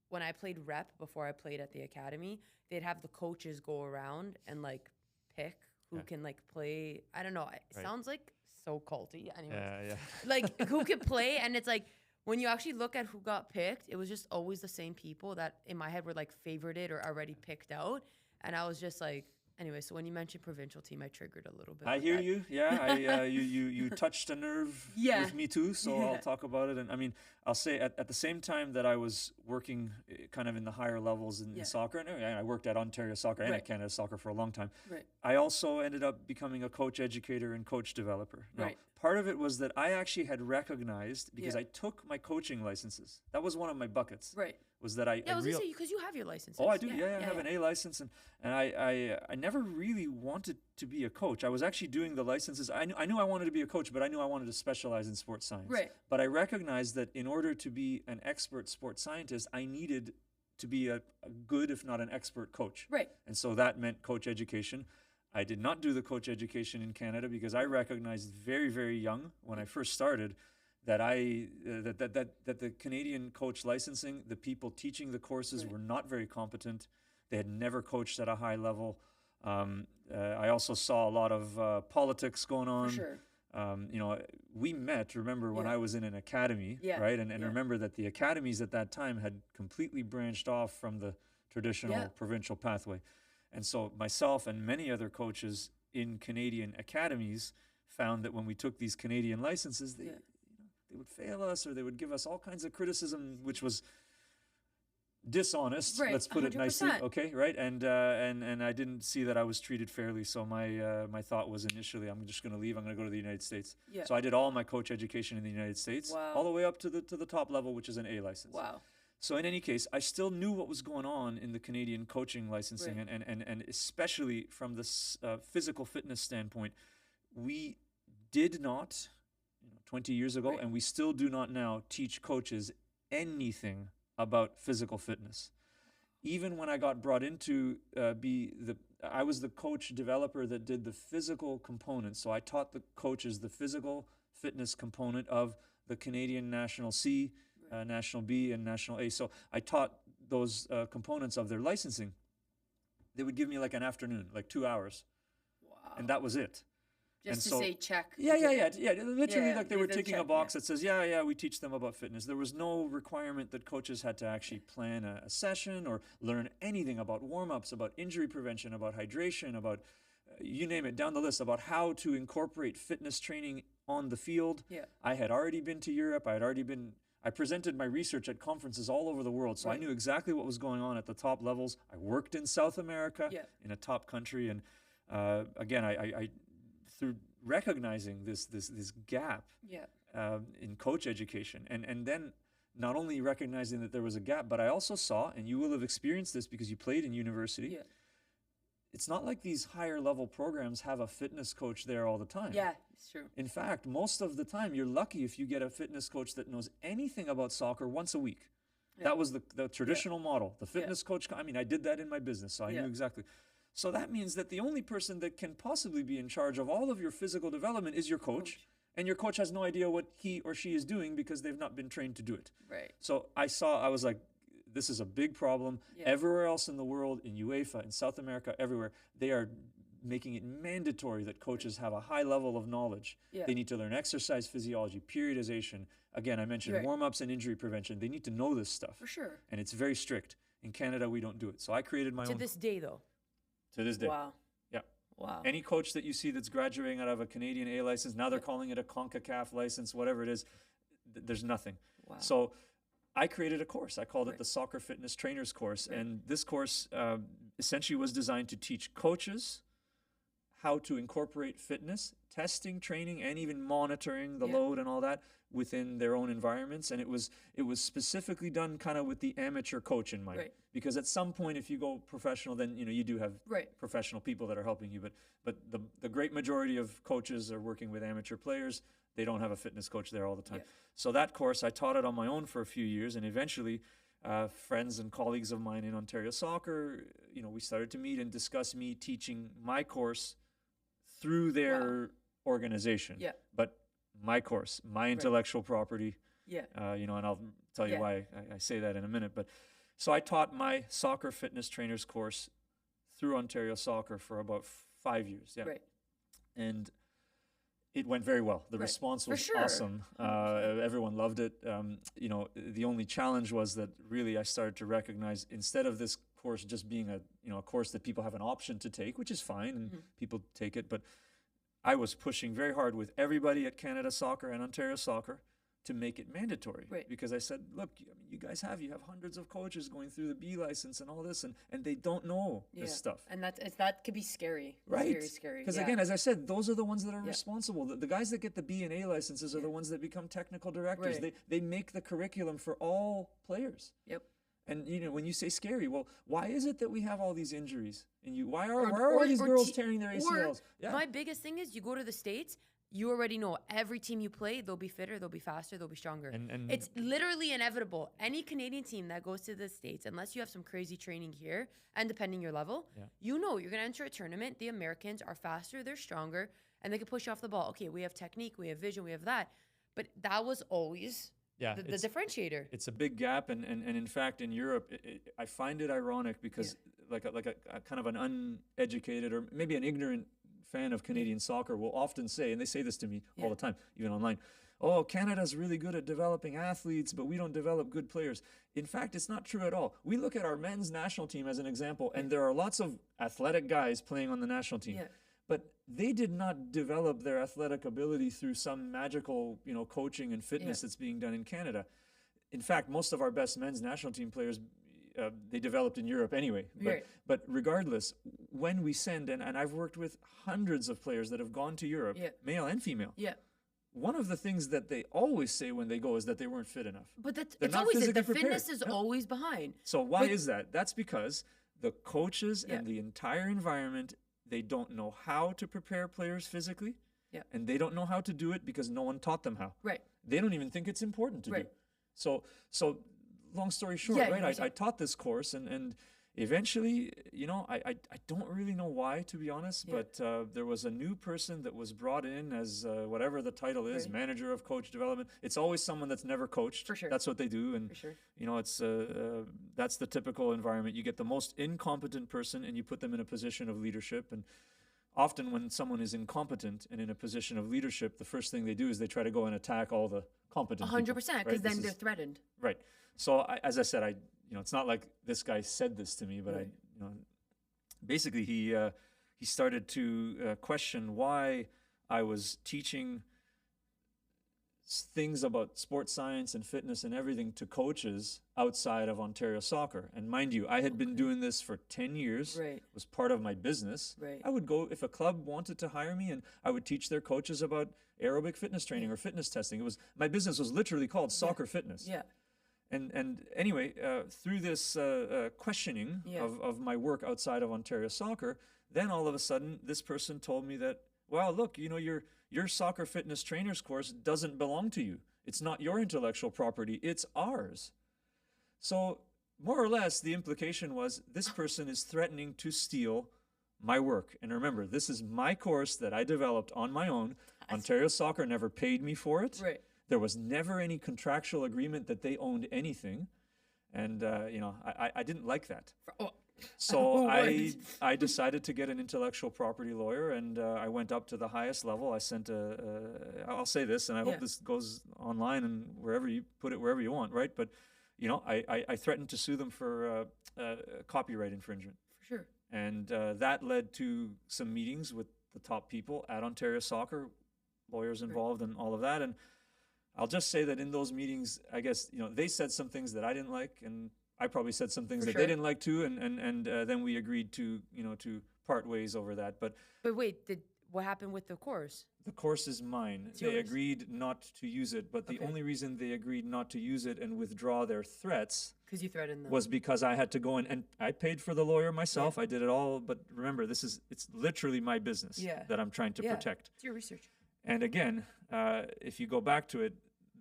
when I played rep before I played at the academy, they'd have the coaches go around and like pick who Yeah. can like play. I don't know. It Right. sounds like so culty. Anyways, Yeah. like who could play, and it's like when you actually look at who got picked, it was just always the same people that in my head were like favorited or already picked out, and I was just like, anyway. So when you mentioned provincial team, I triggered a little bit. I with hear that. you. Yeah, you touched a nerve Yeah. with me too. So Yeah. I'll talk about it. And I mean, I'll say at the same time that I was working kind of in the higher levels in Yeah. soccer, and I worked at Ontario Soccer and Right. at Canada Soccer for a long time. Right. I also ended up becoming a coach educator and coach developer. Now, Right. part of it was that I actually had recognized, because Yeah. I took my coaching licenses. That was one of my buckets. Right. Was that I Yeah, I was real- gonna say because you have your license. Oh, I do. Yeah, I have an A license, and I never really wanted to be a coach. I was actually doing the licenses. I knew I wanted to be a coach, but I knew I wanted to specialize in sports science. Right. But I recognized that in order to be an expert sports scientist, I needed to be a good, if not an expert coach. Right. And so that meant coach education. I did not do the coach education in Canada because I recognized very, very young when I first started that that the Canadian coach licensing, the people teaching the courses Right. were not very competent. They had never coached at a high level. I also saw a lot of politics going on. For sure. We met, remember, when Yeah. I was in an academy, Yeah, right? And yeah. remember that the academies at that time had completely branched off from the traditional Yeah. provincial pathway. And so myself and many other coaches in Canadian academies found that when we took these Canadian licenses, they would fail us or they would give us all kinds of criticism, which was dishonest. Right, Let's put it nicely. 100%. Okay, right? And I didn't see that I was treated fairly. So my thought was initially, I'm just going to leave. I'm going to go to the United States. Yeah. So I did all my coach education in the United States, Wow. all the way up to the top level, which is an A license. Wow. So in any case, I still knew what was going on in the Canadian coaching licensing, Right. and especially from the physical fitness standpoint, we did not, 20 years ago, Right. and we still do not now teach coaches anything about physical fitness. Even when I got brought into I was the coach developer that did the physical components. So I taught the coaches the physical fitness component of the Canadian National C, National B, and National A. So I taught those components of their licensing. They would give me like an afternoon, like 2 hours, Wow. and that was it. Just and to so- say check. Yeah. Literally, Yeah, like they give were them ticking check, a box yeah. that says, yeah, we teach them about fitness. There was no requirement that coaches had to actually plan a session or learn anything about warm-ups, about injury prevention, about hydration, about you name it, down the list, about how to incorporate fitness training on the field. Yeah. I had already been to Europe. I presented my research at conferences all over the world, so I Right. knew exactly what was going on at the top levels. I worked in South America, Yeah. in a top country, and again, I through recognizing this gap Yeah. in coach education, and then not only recognizing that there was a gap, but I also saw, and you will have experienced this because you played in university. Yeah. It's not like these higher level programs have a fitness coach there all the time. Yeah. It's true. In fact, most of the time, you're lucky if you get a fitness coach that knows anything about soccer once a week. Yeah. That was the traditional model. The fitness coach, I mean, I did that in my business, so I Yeah. knew exactly. So that means that the only person that can possibly be in charge of all of your physical development is your coach. And your coach has no idea what he or she is doing because they've not been trained to do it. Right. So I was like, this is a big problem. Yeah. Everywhere else in the world, in UEFA, in South America, everywhere, they are making it mandatory that coaches have a high level of knowledge. Yeah. They need to learn exercise physiology, periodization. Again, I mentioned Right. warm-ups and injury prevention. They need to know this stuff. For sure. And it's very strict. In Canada, we don't do it. So I created my To own. this day, though. To this day. Wow. Yeah. Wow. Any coach that you see that's graduating out of a Canadian A license, now they're calling it a CONCACAF license, whatever it is, there's nothing. Wow. So I created a course. I called it Right. the Soccer Fitness Trainers course. Right. And this course essentially was designed to teach coaches how to incorporate fitness, testing, training, and even monitoring the Yeah. load and all that within their own environments. And it was specifically done kind of with the amateur coach in mind. Right. Because at some point, if you go professional, then you do have Right. professional people that are helping you. But the great majority of coaches are working with amateur players. They don't have a fitness coach there all the time. Yeah. So that course, I taught it on my own for a few years, and eventually friends and colleagues of mine in Ontario Soccer, we started to meet and discuss me teaching my course through their organization. Yeah. But my course, my intellectual property, Yeah. and I'll tell you Yeah. why I say that in a minute. But so I taught my soccer fitness trainers course through Ontario Soccer for about 5 years. Yeah. Right. And it went very well. The Right. response For was sure. awesome. Everyone loved it. The only challenge was that really I started to recognize, instead of this course just being a course that people have an option to take, which is fine, and people take it, but I was pushing very hard with everybody at Canada Soccer and Ontario Soccer to make it mandatory. Right. Because I said, look, you guys have hundreds of coaches going through the B license and all this, and they don't know this stuff. And that could be scary. It's Right. Very scary. Because yeah. again, as I said, those are the ones that are Yeah. responsible. The guys that get the B and A licenses are the ones that become technical directors. Right. They make the curriculum for all players. Yep. And when you say scary, well, why is it that we have all these injuries? And why Or- are all these or girls te- tearing their or ACLs? Yeah. My biggest thing is you go to the States, you already know every team you play, they'll be fitter, they'll be faster, they'll be stronger. And It's literally inevitable. Any Canadian team that goes to the States, unless you have some crazy training here, and depending your level, you're going to enter a tournament. The Americans are faster, they're stronger, and they can push you off the ball. Okay, we have technique, we have vision, we have that. But that was always the differentiator. It's a big gap, and in fact, in Europe, I find it ironic because like a kind of an uneducated or maybe an ignorant fan of Canadian soccer will often say, and they say this to me all the time, even online, oh, Canada's really good at developing athletes, but we don't develop good players. In fact, it's not true at all. We look at our men's national team as an example, and there are lots of athletic guys playing on the national team. Yeah. But they did not develop their athletic ability through some magical, coaching and fitness that's being done in Canada. In fact, most of our best men's national team players they developed in Europe anyway. But regardless, when we send, and I've worked with hundreds of players that have gone to Europe, male and female. One of the things that they always say when they go is that they weren't fit enough. But it's always the fitness is always behind. So why is that? That's because the coaches and the entire environment, they don't know how to prepare players physically. And they don't know how to do it because no one taught them how. They don't even think it's important to do. So long story short, I taught this course, and eventually, you know, I don't really know why, to be honest, but there was a new person that was brought in as whatever the title is, manager of coach development. It's always someone that's never coached. For sure. That's what they do. And, you know, it's that's the typical environment. You get the most incompetent person and you put them in a position of leadership. And often when someone is incompetent and in a position of leadership, the first thing they do is they try to go and attack all the competent 100%, because then they're threatened. Right. So as I said, you know, it's not like this guy said this to me, but you know, basically he started to question why I was teaching things about sports science and fitness and everything to coaches outside of Ontario soccer. And mind you, I had been doing this for 10 years. It was part of my business. I would go, if a club wanted to hire me, and I would teach their coaches about aerobic fitness training or fitness testing. My business was literally called Soccer Fitness. And anyway, through this questioning of my work outside of Ontario soccer, then all of a sudden this person told me that, well, look, you know, your soccer fitness trainers course doesn't belong to you. It's not your intellectual property, it's ours. So more or less the implication was this person is threatening to steal my work. And remember, this is my course that I developed on my own. Ontario Soccer never paid me for it. There was never any contractual agreement that they owned anything. And, you know, I didn't like that. So I decided to get an intellectual property lawyer, and I went up to the highest level. I sent I'll say this, and I hope this goes online and wherever you put it, wherever you want, right? But, you know, I threatened to sue them for copyright infringement. For sure. And that led to some meetings with the top people at Ontario Soccer, lawyers involved and all of that. And I'll just say that in those meetings, I guess, you know, they said some things that I didn't like, and I probably said some things that they didn't like too, and then we agreed to, you know, to part ways over that. But wait, what happened with the course? The course is mine. They agreed not to use it, but the only reason they agreed not to use it and withdraw their threats because you threatened them was because I had to go in, and I paid for the lawyer myself. I did it all, but remember, it's literally my business that I'm trying to protect. It's your research. And again, if you go back to it,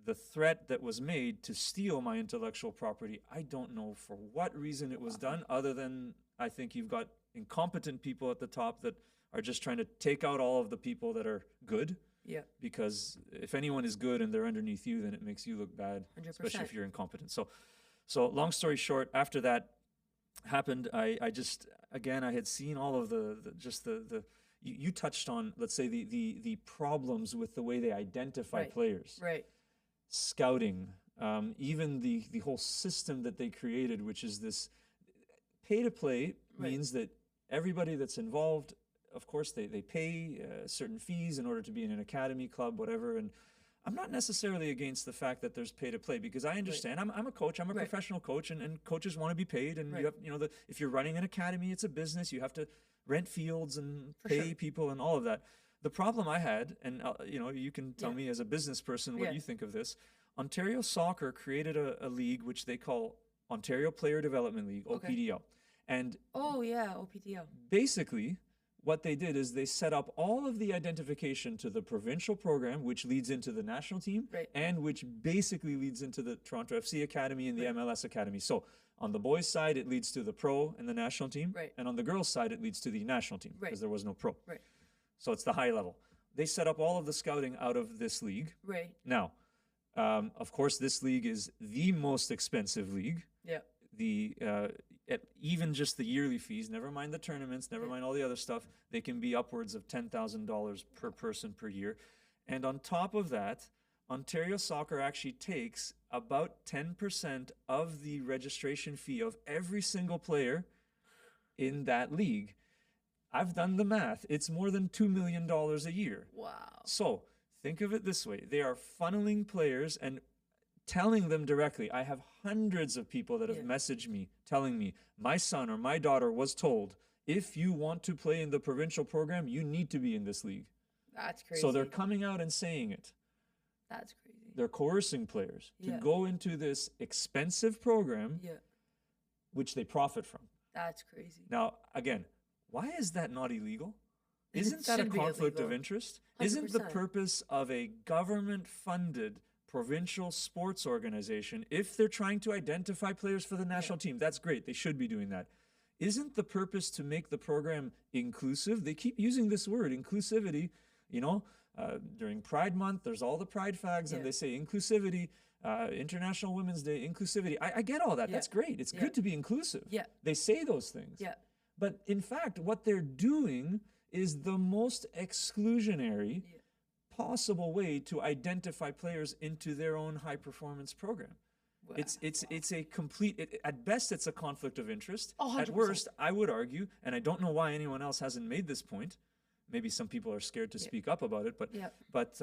the threat that was made to steal my intellectual property, I don't know for what reason it was done, other than I think you've got incompetent people at the top that are just trying to take out all of the people that are good. Because if anyone is good and they're underneath you, then it makes you look bad, 100%. Especially if you're incompetent. So long story short, after that happened, I just, again, I had seen all of you touched on, let's say, the problems with the way they identify players. Scouting, even the whole system that they created, which is this pay to play, means that everybody that's involved, of course, they pay certain fees in order to be in an academy, club, whatever. And I'm not necessarily against the fact that there's pay to play, because I understand. I'm a coach. I'm a professional coach, and coaches want to be paid. And you have, you know, if you're running an academy, it's a business. You have to rent fields and pay people and all of that. The problem I had, and you know, you can tell me as a business person what you think of this. Ontario Soccer created a league which they call Ontario Player Development League, OPDL. And OPDL. Basically, what they did is they set up all of the identification to the provincial program, which leads into the national team, and which basically leads into the Toronto FC Academy and the MLS Academy. So on the boys' side, it leads to the pro and the national team, and on the girls' side, it leads to the national team, because there was no pro. So it's the high level. They set up all of the scouting out of this league. Now, of course, this league is the most expensive league. Even just the yearly fees, never mind the tournaments, never mind all the other stuff, they can be upwards of $10,000 per person per year. And on top of that, Ontario Soccer actually takes about 10% of the registration fee of every single player in that league. I've done the math. It's more than $2 million a year. Wow. So think of it this way. They are funneling players, and telling them directly. I have hundreds of people that have messaged me telling me, my son or my daughter was told, if you want to play in the provincial program, you need to be in this league. That's crazy. So they're coming out and saying it. That's crazy. They're coercing players to go into this expensive program, which they profit from. That's crazy. Now, again, why is that not illegal? Isn't that a conflict of interest? 100%. Isn't the purpose of a government-funded provincial sports organization, if they're trying to identify players for the national team, that's great. They should be doing that. Isn't the purpose to make the program inclusive? They keep using this word, inclusivity. You know, during Pride Month, there's all the Pride flags, and they say inclusivity, International Women's Day, inclusivity. I get all that. That's great. It's good to be inclusive. They say those things. But in fact, what they're doing is the most exclusionary possible way to identify players into their own high performance program. Wow. It's a complete, at best it's a conflict of interest. 100%. At worst, I would argue, and I don't know why anyone else hasn't made this point. Maybe some people are scared to speak up about it, but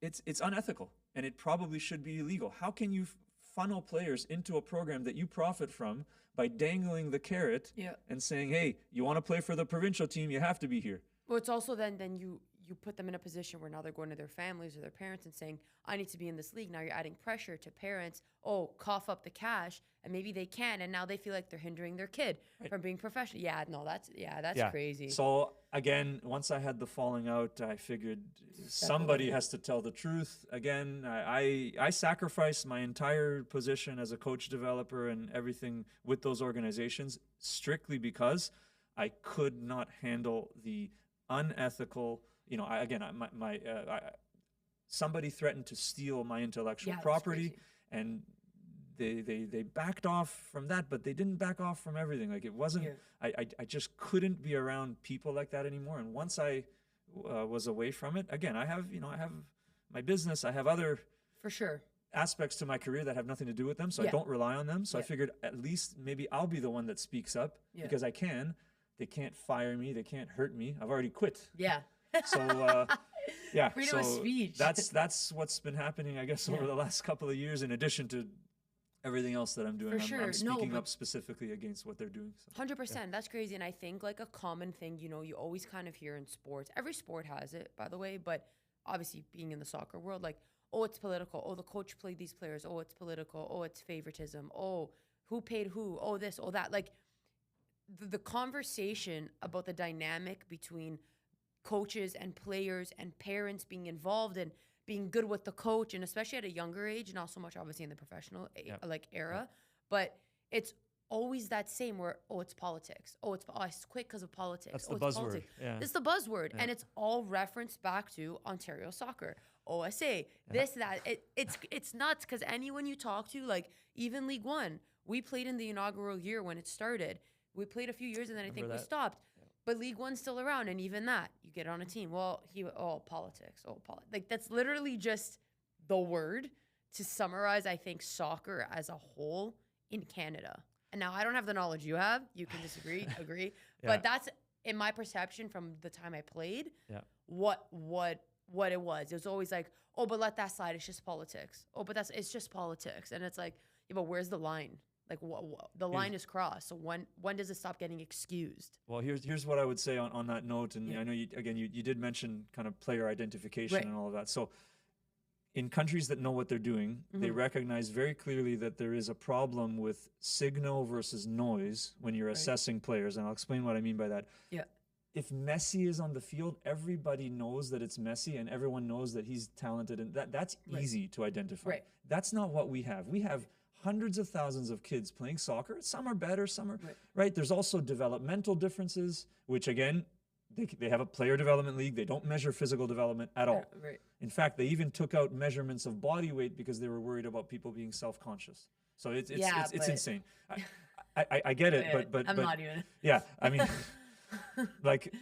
it's unethical, and it probably should be illegal. How can you funnel players into a program that you profit from by dangling the carrot and saying, hey, you want to play for the provincial team, you have to be here? Well, it's also then you put them in a position where now they're going to their families or their parents and saying, I need to be in this league. Now you're adding pressure to parents. Oh, cough up the cash, and maybe they can, and now they feel like they're hindering their kid from being professional. Yeah, no, that's crazy. So again, once I had the falling out, I figured somebody has to tell the truth. Again, I sacrificed my entire position as a coach developer and everything with those organizations strictly because I could not handle the unethical. You know, somebody threatened to steal my intellectual property, and they backed off from that, but they didn't back off from everything. Like it wasn't. I just couldn't be around people like that anymore. And once I was away from it, again, I have my business. I have other aspects to my career that have nothing to do with them, so I don't rely on them. So I figured at least maybe I'll be the one that speaks up because I can. They can't fire me. They can't hurt me. I've already quit. So freedom of speech. That's what's been happening, I guess, over the last couple of years. In addition to everything else that I'm doing, I'm speaking up specifically against what they're doing. 100%. That's crazy. And I think like a common thing, you know, you always kind of hear in sports. Every sport has it, by the way. But obviously, being in the soccer world, like, oh, it's political. Oh, the coach played these players. Oh, it's political. Oh, it's favoritism. Oh, who paid who? Oh, this. Oh, that. Like the conversation about the dynamic between coaches and players and parents being involved and being good with the coach, and especially at a younger age, not so much obviously in the professional era, but it's always that same where, oh, it's politics. Oh, I quit because of politics. That's the buzzword. It's the buzzword, and it's all referenced back to Ontario soccer, OSA, this, that. It's nuts because anyone you talk to, like even League One, we played in the inaugural year when it started. We played a few years and then I think we stopped. But League One's still around, and even that, you get on a team. Well, politics. Like that's literally just the word to summarize, I think, soccer as a whole in Canada. And now I don't have the knowledge you have. You can disagree, agree. But that's, in my perception from the time I played, what it was. It was always like, oh, but let that slide. It's just politics. Oh, but it's just politics. And it's like, yeah, but where's the line? Like the line is crossed. So when does it stop getting excused? Well, here's what I would say on that note. And I know you did mention kind of player identification and all of that. So in countries that know what they're doing, they recognize very clearly that there is a problem with signal versus noise when you're assessing players. And I'll explain what I mean by that. Yeah. If Messi is on the field, everybody knows that it's Messi and everyone knows that he's talented, and that's easy to identify. That's not what we have. We have hundreds of thousands of kids playing soccer. Some are better, some are right. There's also developmental differences, which again, they have a player development league. They don't measure physical development at all. In fact, they even took out measurements of body weight because they were worried about people being self-conscious. So it's insane. I get it, but I'm not even. Yeah, I mean, like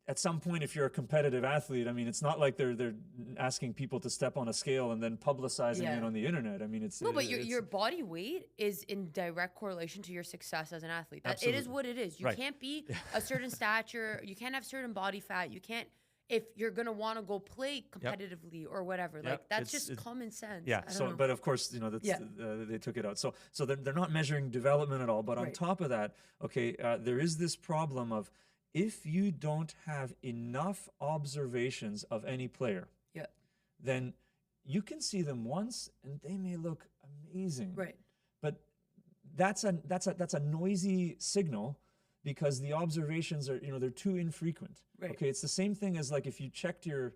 at some point, if you're a competitive athlete, I mean, it's not like they're asking people to step on a scale and then publicizing it on the internet. I mean, it's no, but your body weight is in direct correlation to your success as an athlete. It is what it is. You can't be a certain stature. You can't have certain body fat. You can't. if you're going to want to go play competitively or whatever. Like that's just common sense. Yeah. So, but of course, you know, that's, they took it out. So they're not measuring development at all. But on top of that, okay, there is this problem of if you don't have enough observations of any player, then you can see them once and they may look amazing. Right. But that's a noisy signal because the observations are, you know, they're too infrequent. Right. Okay, it's the same thing as like if you checked your,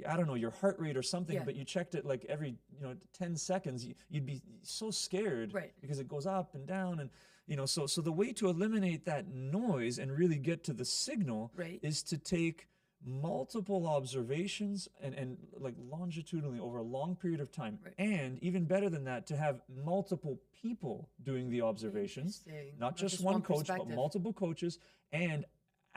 I don't know, your heart rate or something, but you checked it like every, you know, 10 seconds, you'd be so scared because it goes up and down. And, you know, so the way to eliminate that noise and really get to the signal is to take multiple observations and like longitudinally over a long period of time. And even better than that, to have multiple people doing the observations, not just one coach, but multiple coaches, and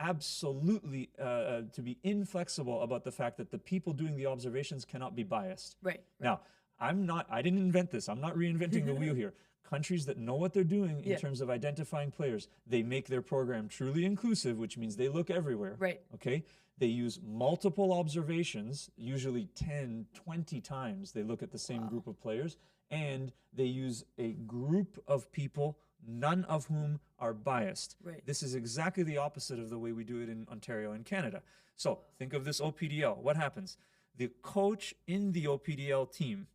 absolutely to be inflexible about the fact that the people doing the observations cannot be biased. Now, I didn't invent this. I'm not reinventing the wheel here. Countries that know what they're doing in terms of identifying players, they make their program truly inclusive, which means they look everywhere. Okay? They use multiple observations, usually 10, 20 times they look at the same group of players, and they use a group of people, none of whom are biased. This is exactly the opposite of the way we do it in Ontario and Canada. So think of this OPDL. What happens? The coach in the OPDL team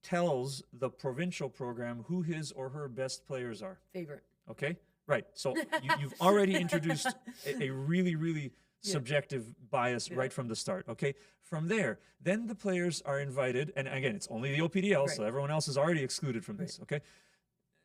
tells the provincial program who his or her best players are. Favorite. Okay? Right. So you've already introduced a really, really subjective bias right from the start. Okay? From there, then the players are invited, and again, it's only the OPDL, so everyone else is already excluded from this. Okay?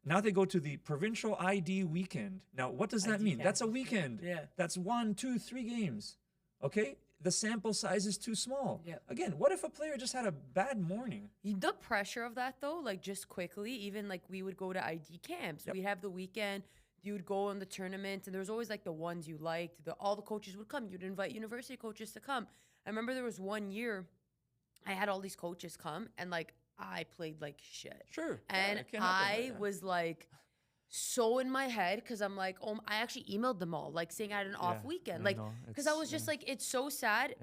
Now they go to the provincial ID weekend. Now, what does that mean? That's a weekend. That's 1, 2, 3 games. Okay? The sample size is too small. Again, what if a player just had a bad morning? The pressure of that, though, like just quickly, even like we would go to ID camps. We'd have the weekend. You would go on the tournament, and there was always like the ones you liked. All the coaches would come. You'd invite university coaches to come. I remember there was one year I had all these coaches come, and like I played like shit. And I was like so in my head because I'm like, oh, I actually emailed them all, like saying I had an off weekend, like because I was just like, it's so sad.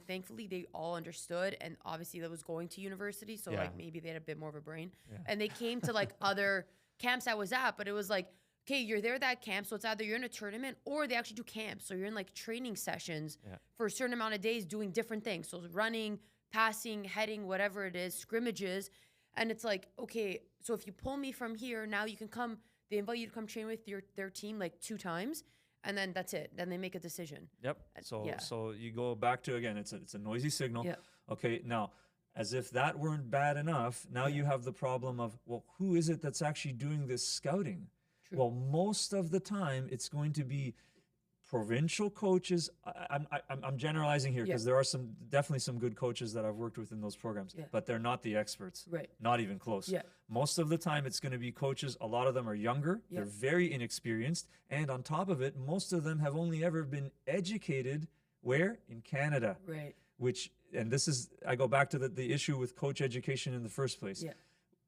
Thankfully they all understood, and obviously that was going to university, so like maybe they had a bit more of a brain, and they came to like other camps I was at, but it was like, okay, you're there at that camp, so it's either you're in a tournament or they actually do camps, so you're in like training sessions for a certain amount of days doing different things, so running, passing, heading, whatever it is, scrimmages. And it's like, okay, so if you pull me from here, now you can come, they invite you to come train with their team like 2 times, and then that's it. Then they make a decision. So you go back to, again, it's a noisy signal. Okay, now, as if that weren't bad enough, now you have the problem of, well, who is it that's actually doing this scouting? Well, most of the time, it's going to be provincial coaches. I'm generalizing here because there are definitely some good coaches that I've worked with in those programs, but they're not the experts, not even close. Most of the time it's going to be coaches. A lot of them are younger, they're very inexperienced, and on top of it, most of them have only ever been educated where? In Canada, which, and this is, I go back to the issue with coach education in the first place.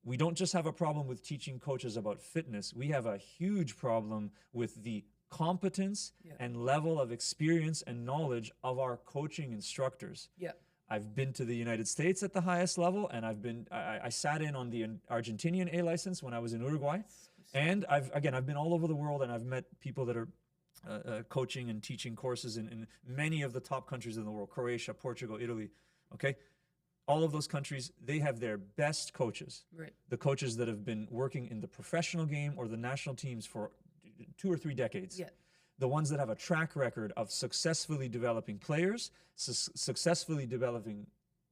We don't just have a problem with teaching coaches about fitness, we have a huge problem with the competence and level of experience and knowledge of our coaching instructors. I've been to the United States at the highest level, and I sat in on the Argentinian A license when I was in Uruguay. And I've been all over the world, and I've met people that are coaching and teaching courses in many of the top countries in the world: Croatia, Portugal, Italy. Okay, all of those countries, they have their best coaches, the coaches that have been working in the professional game or the national teams for 2 or 3 decades. The ones that have a track record of successfully developing players, successfully developing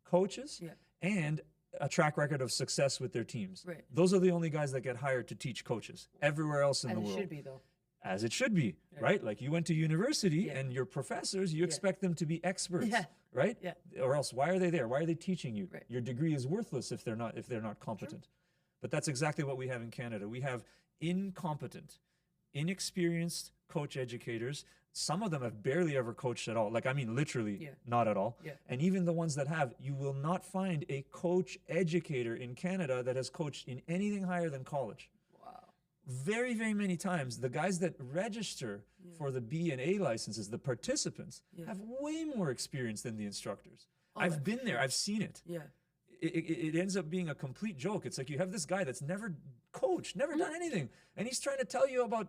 coaches, and a track record of success with their teams. Those are the only guys that get hired to teach coaches. Everywhere else in the world. As it should be, though. As it should be, right? Like you went to university and your professors, you expect them to be experts, right? Or else, why are they there? Why are they teaching you? Your degree is worthless if they're not competent. But that's exactly what we have in Canada. We have incompetent, inexperienced coach educators. Some of them have barely ever coached at all. Like, I mean, literally not at all. And even the ones that have, you will not find a coach educator in Canada that has coached in anything higher than college. very, very many times, the guys that register for the B and A licenses, the participants, have way more experience than the instructors. I've been there. I've seen it. Yeah. It ends up being a complete joke. It's like you have this guy that's never coached, never done anything, and he's trying to tell you about,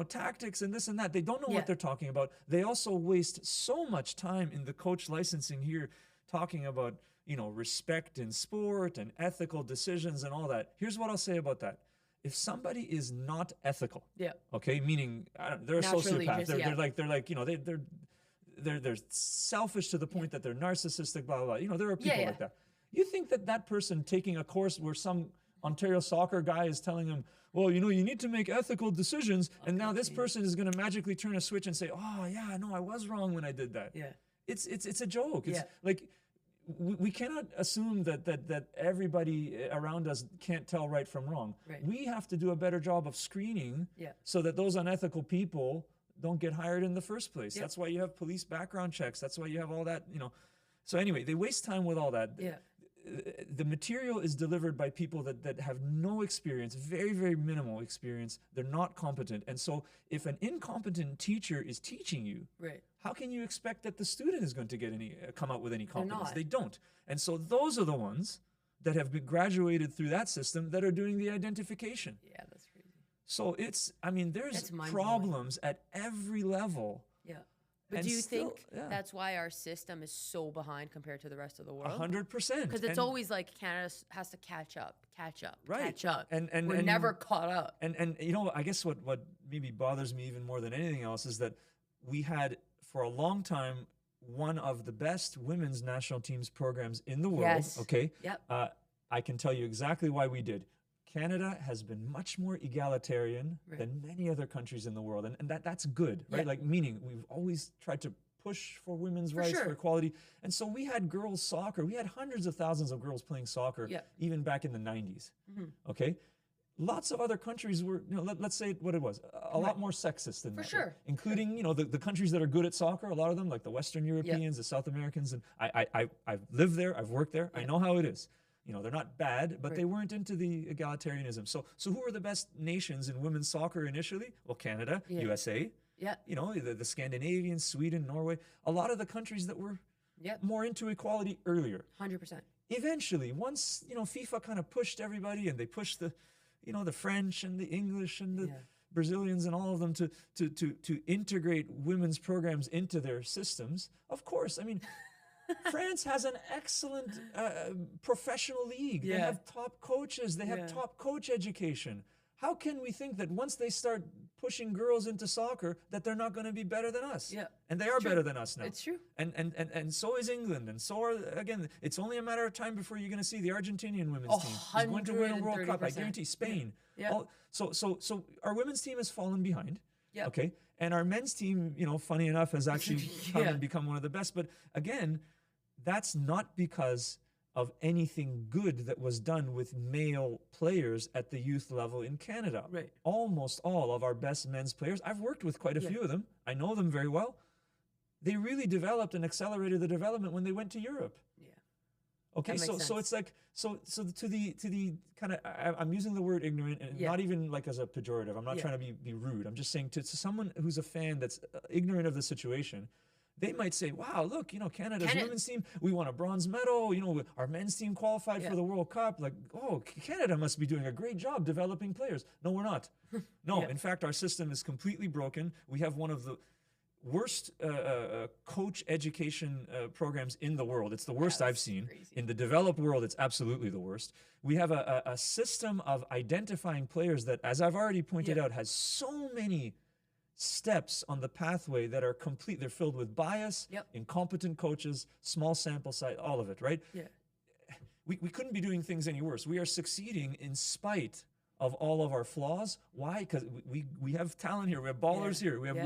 tactics and this and that. They don't know what they're talking about. They also waste so much time in the coach licensing here talking about, respect in sport and ethical decisions and all that. Here's what I'll say about that. If somebody is not ethical, okay, meaning they're a Naturally, sociopath, just, they're selfish to the point that they're narcissistic, blah, blah, blah. There are people like that. You think that person taking a course where some Ontario soccer guy is telling him, well, you need to make ethical decisions, and now this person is going to magically turn a switch and say, oh, yeah, no, I was wrong when I did that. Yeah. It's a joke. It's like we cannot assume that everybody around us can't tell right from wrong. Right. We have to do a better job of screening so that those unethical people don't get hired in the first place. That's why you have police background checks. That's why you have all that, So anyway, they waste time with all that. Yeah. The material is delivered by people that have no experience, very, very minimal experience. They're not competent. And so if an incompetent teacher is teaching you, how can you expect that the student is going to get come out with any competence? They don't. And so those are the ones that have been graduated through that system that are doing the identification. Yeah, that's crazy. So there's problems at every level. Yeah. But do you think that's why our system is so behind compared to the rest of the world? 100%. Because it's always like Canada has to catch up, right. catch up. And we're never caught up. And I guess what maybe bothers me even more than anything else is that we had, for a long time, one of the best women's national teams programs in the world. Yes. Okay. Yep. I can tell you exactly why we did. Canada has been much more egalitarian than many other countries in the world. And that's good, right? Like, meaning we've always tried to push for women's rights, for equality. And so we had girls soccer. We had hundreds of thousands of girls playing soccer, even back in the 90s. Okay? Lots of other countries were, let's say what it was, a lot more sexist than that. Including, the countries that are good at soccer, a lot of them, like the Western Europeans, the South Americans. And I've lived there, I've worked there, I know how it is. They're not bad, but they weren't into the egalitarianism. So who were the best nations in women's soccer initially? Well, Canada, USA, the Scandinavians, Sweden, Norway, a lot of the countries that were more into equality earlier. 100%. Eventually, once, FIFA kind of pushed everybody, and they pushed the French and the English and the Brazilians and all of them to integrate women's programs into their systems. Of course, France has an excellent professional league. They have top coaches. They have top coach education. How can we think that once they start pushing girls into soccer that they're not going to be better than us? Yeah. And they are better than us now. It's true. And so is England. And so are, again, it's only a matter of time before you're going to see the Argentinian women's team is going to win a World Cup. I guarantee Spain. Yeah. So our women's team has fallen behind. Yeah. Okay. And our men's team, funny enough, has actually come and become one of the best. But again, that's not because of anything good that was done with male players at the youth level in Canada. Right. Almost all of our best men's players, I've worked with quite a few of them. I know them very well. They really developed and accelerated the development when they went to Europe. Yeah. Okay, so it's like so to the kind of, I'm using the word ignorant, and not even like as a pejorative. I'm not trying to be rude. I'm just saying to someone who's a fan that's ignorant of the situation. They might say, wow, look, Canada's women's team, we won a bronze medal. Our men's team qualified for the World Cup. Like, oh, Canada must be doing a great job developing players. No, we're not. No, in fact, our system is completely broken. We have one of the worst coach education programs in the world. It's the worst I've seen. Crazy. In the developed world, it's absolutely the worst. We have a system of identifying players that, as I've already pointed out, has so many steps on the pathway that are complete. They're filled with bias, incompetent coaches, small sample size, all of it, right? Yeah. We couldn't be doing things any worse. We are succeeding in spite of all of our flaws. Why? Because we have talent here. We have ballers here. We have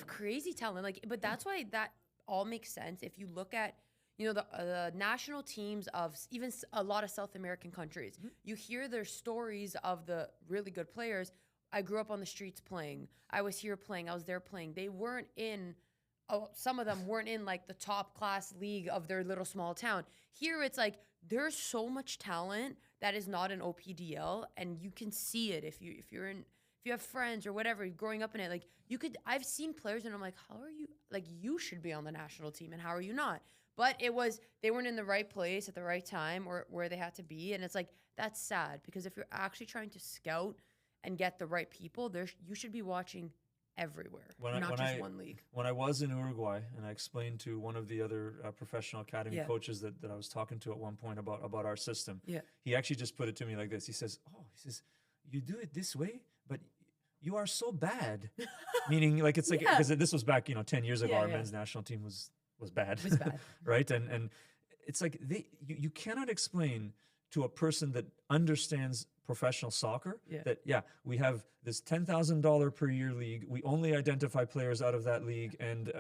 crazy talent. But that's why that all makes sense. If you look at the national teams of even a lot of South American countries, you hear their stories of the really good players. I grew up on the streets playing. I was here playing. I was there playing. They weren't in, some of them weren't in like the top class league of their little small town. Here it's like there's so much talent that is not an OPDL, and you can see it if you have friends or whatever growing up in it. Like I've seen players and I'm like, how are you? Like you should be on the national team, and how are you not? But they weren't in the right place at the right time or where they had to be, and it's like that's sad because if you're actually trying to scout and get the right people, you should be watching everywhere, not just one league. When I was in Uruguay and I explained to one of the other professional academy coaches that I was talking to at one point about our system, he actually just put it to me like this. He says, you do it this way, but you are so bad. Meaning like, it's like, because this was back, 10 years ago, our men's national team was bad. It was bad. Right. And it's like you cannot explain to a person that understands professional soccer that we have this $10,000 per year league. We only identify players out of that league, and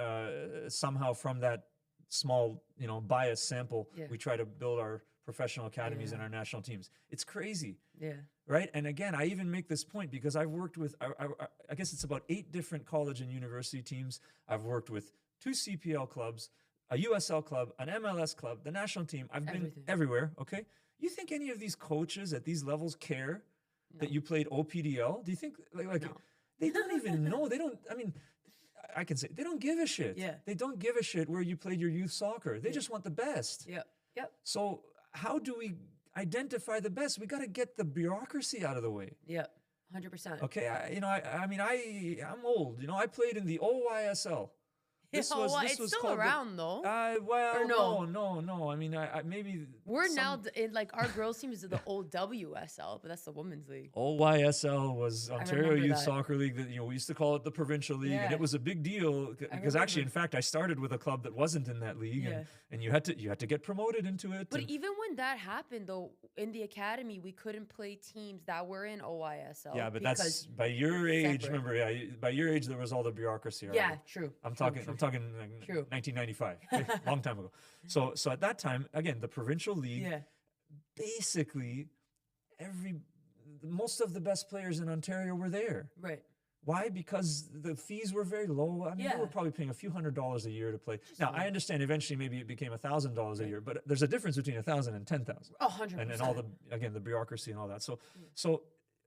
somehow from that small bias sample, we try to build our professional academies and our national teams. It's crazy. Yeah. Right. And again, I even make this point because I've worked with I guess it's about 8 different college and university teams. I've worked with 2 CPL clubs, a USL club, an MLS club, the national team. I've been everywhere. Okay. You think any of these coaches at these levels care that you played OPDL? Do you think like no. They don't even know? They don't. I mean, I can say they don't give a shit. Yeah. They don't give a shit where you played your youth soccer. They just want the best. Yeah. Yep. So how do we identify the best? We got to get the bureaucracy out of the way. Yeah. 100%. Okay. I'm old. I played in the OYSL. This it's still around though. Well, no. I mean, maybe we're now in like our girls team is the old WSL, but that's the women's league. OYSL was Ontario Youth Soccer League. That we used to call it the provincial league, and it was a big deal because actually, in fact, I started with a club that wasn't in that league, and you had to get promoted into it. But even when that happened, though, in the academy, we couldn't play teams that were in OYSL. Yeah, but that's by your age. Separate. Remember, by your age, there was all the bureaucracy. Already. Yeah, true. I'm talking like 1995, long time ago. So at that time, again, the provincial league, basically most of the best players in Ontario were there. Right. Why? Because the fees were very low. I mean, they were probably paying a few $100s a year to play. Now, I understand eventually maybe it became $1,000 a year, but there's a difference between 1,000 and 10,000. Oh, 100%. And all the bureaucracy and all that. So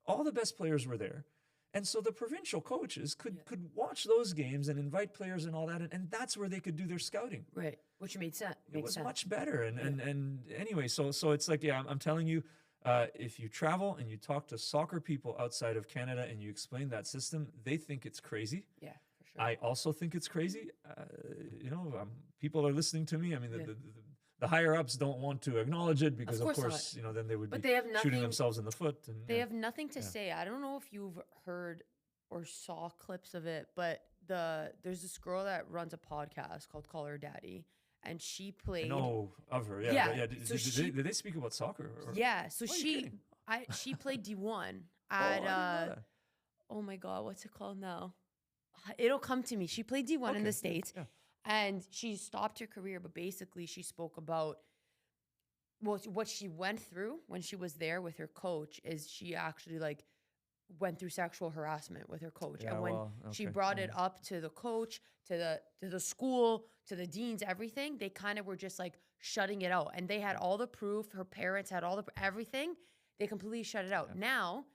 all the best players were there. And so the provincial coaches could watch those games and invite players and all that, and that's where they could do their scouting. Right, which made sense. It was much better. And anyway, so it's like, I'm telling you, if you travel and you talk to soccer people outside of Canada and you explain that system, they think it's crazy. Yeah, for sure. I also think it's crazy. People are listening to me. I mean, the higher ups don't want to acknowledge it because, of course, then they would be shooting themselves in the foot. And, they have nothing to say. I don't know if you've heard or saw clips of it, but there's this girl that runs a podcast called Call Her Daddy, and she played. I know of her. Yeah. Did they speak about soccer? Yeah. So she played D1 at oh my God, what's it called now? It'll come to me. She played D1 in the States. Yeah. And she stopped her career, but basically she spoke about what she went through when she was there with her coach is she actually went through sexual harassment with her coach. Yeah, and when she brought it up to the coach, to the school, to the deans, everything, they kind of were just shutting it out. And they had all the proof. Her parents had all everything. They completely shut it out. Yeah. Now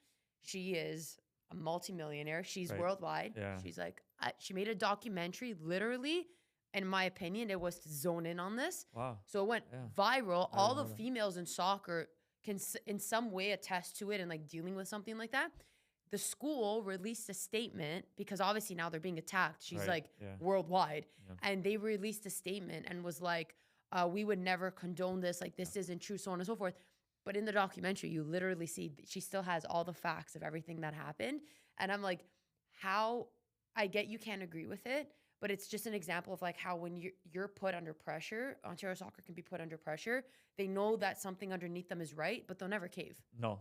she is a multimillionaire. She's worldwide. Yeah. She's she made a documentary literally. In my opinion, it was to zone in on this. Wow. So it went viral. All the females in soccer can in some way attest to it and dealing with something like that. The school released a statement because obviously now they're being attacked. She's worldwide. Yeah. And they released a statement and was we would never condone this. This isn't true, so on and so forth. But in the documentary, you literally see she still has all the facts of everything that happened. And I'm how I get you can't agree with it. But it's just an example of how when you're put under pressure, Ontario soccer can be put under pressure. They know that something underneath them is right, but they'll never cave. No,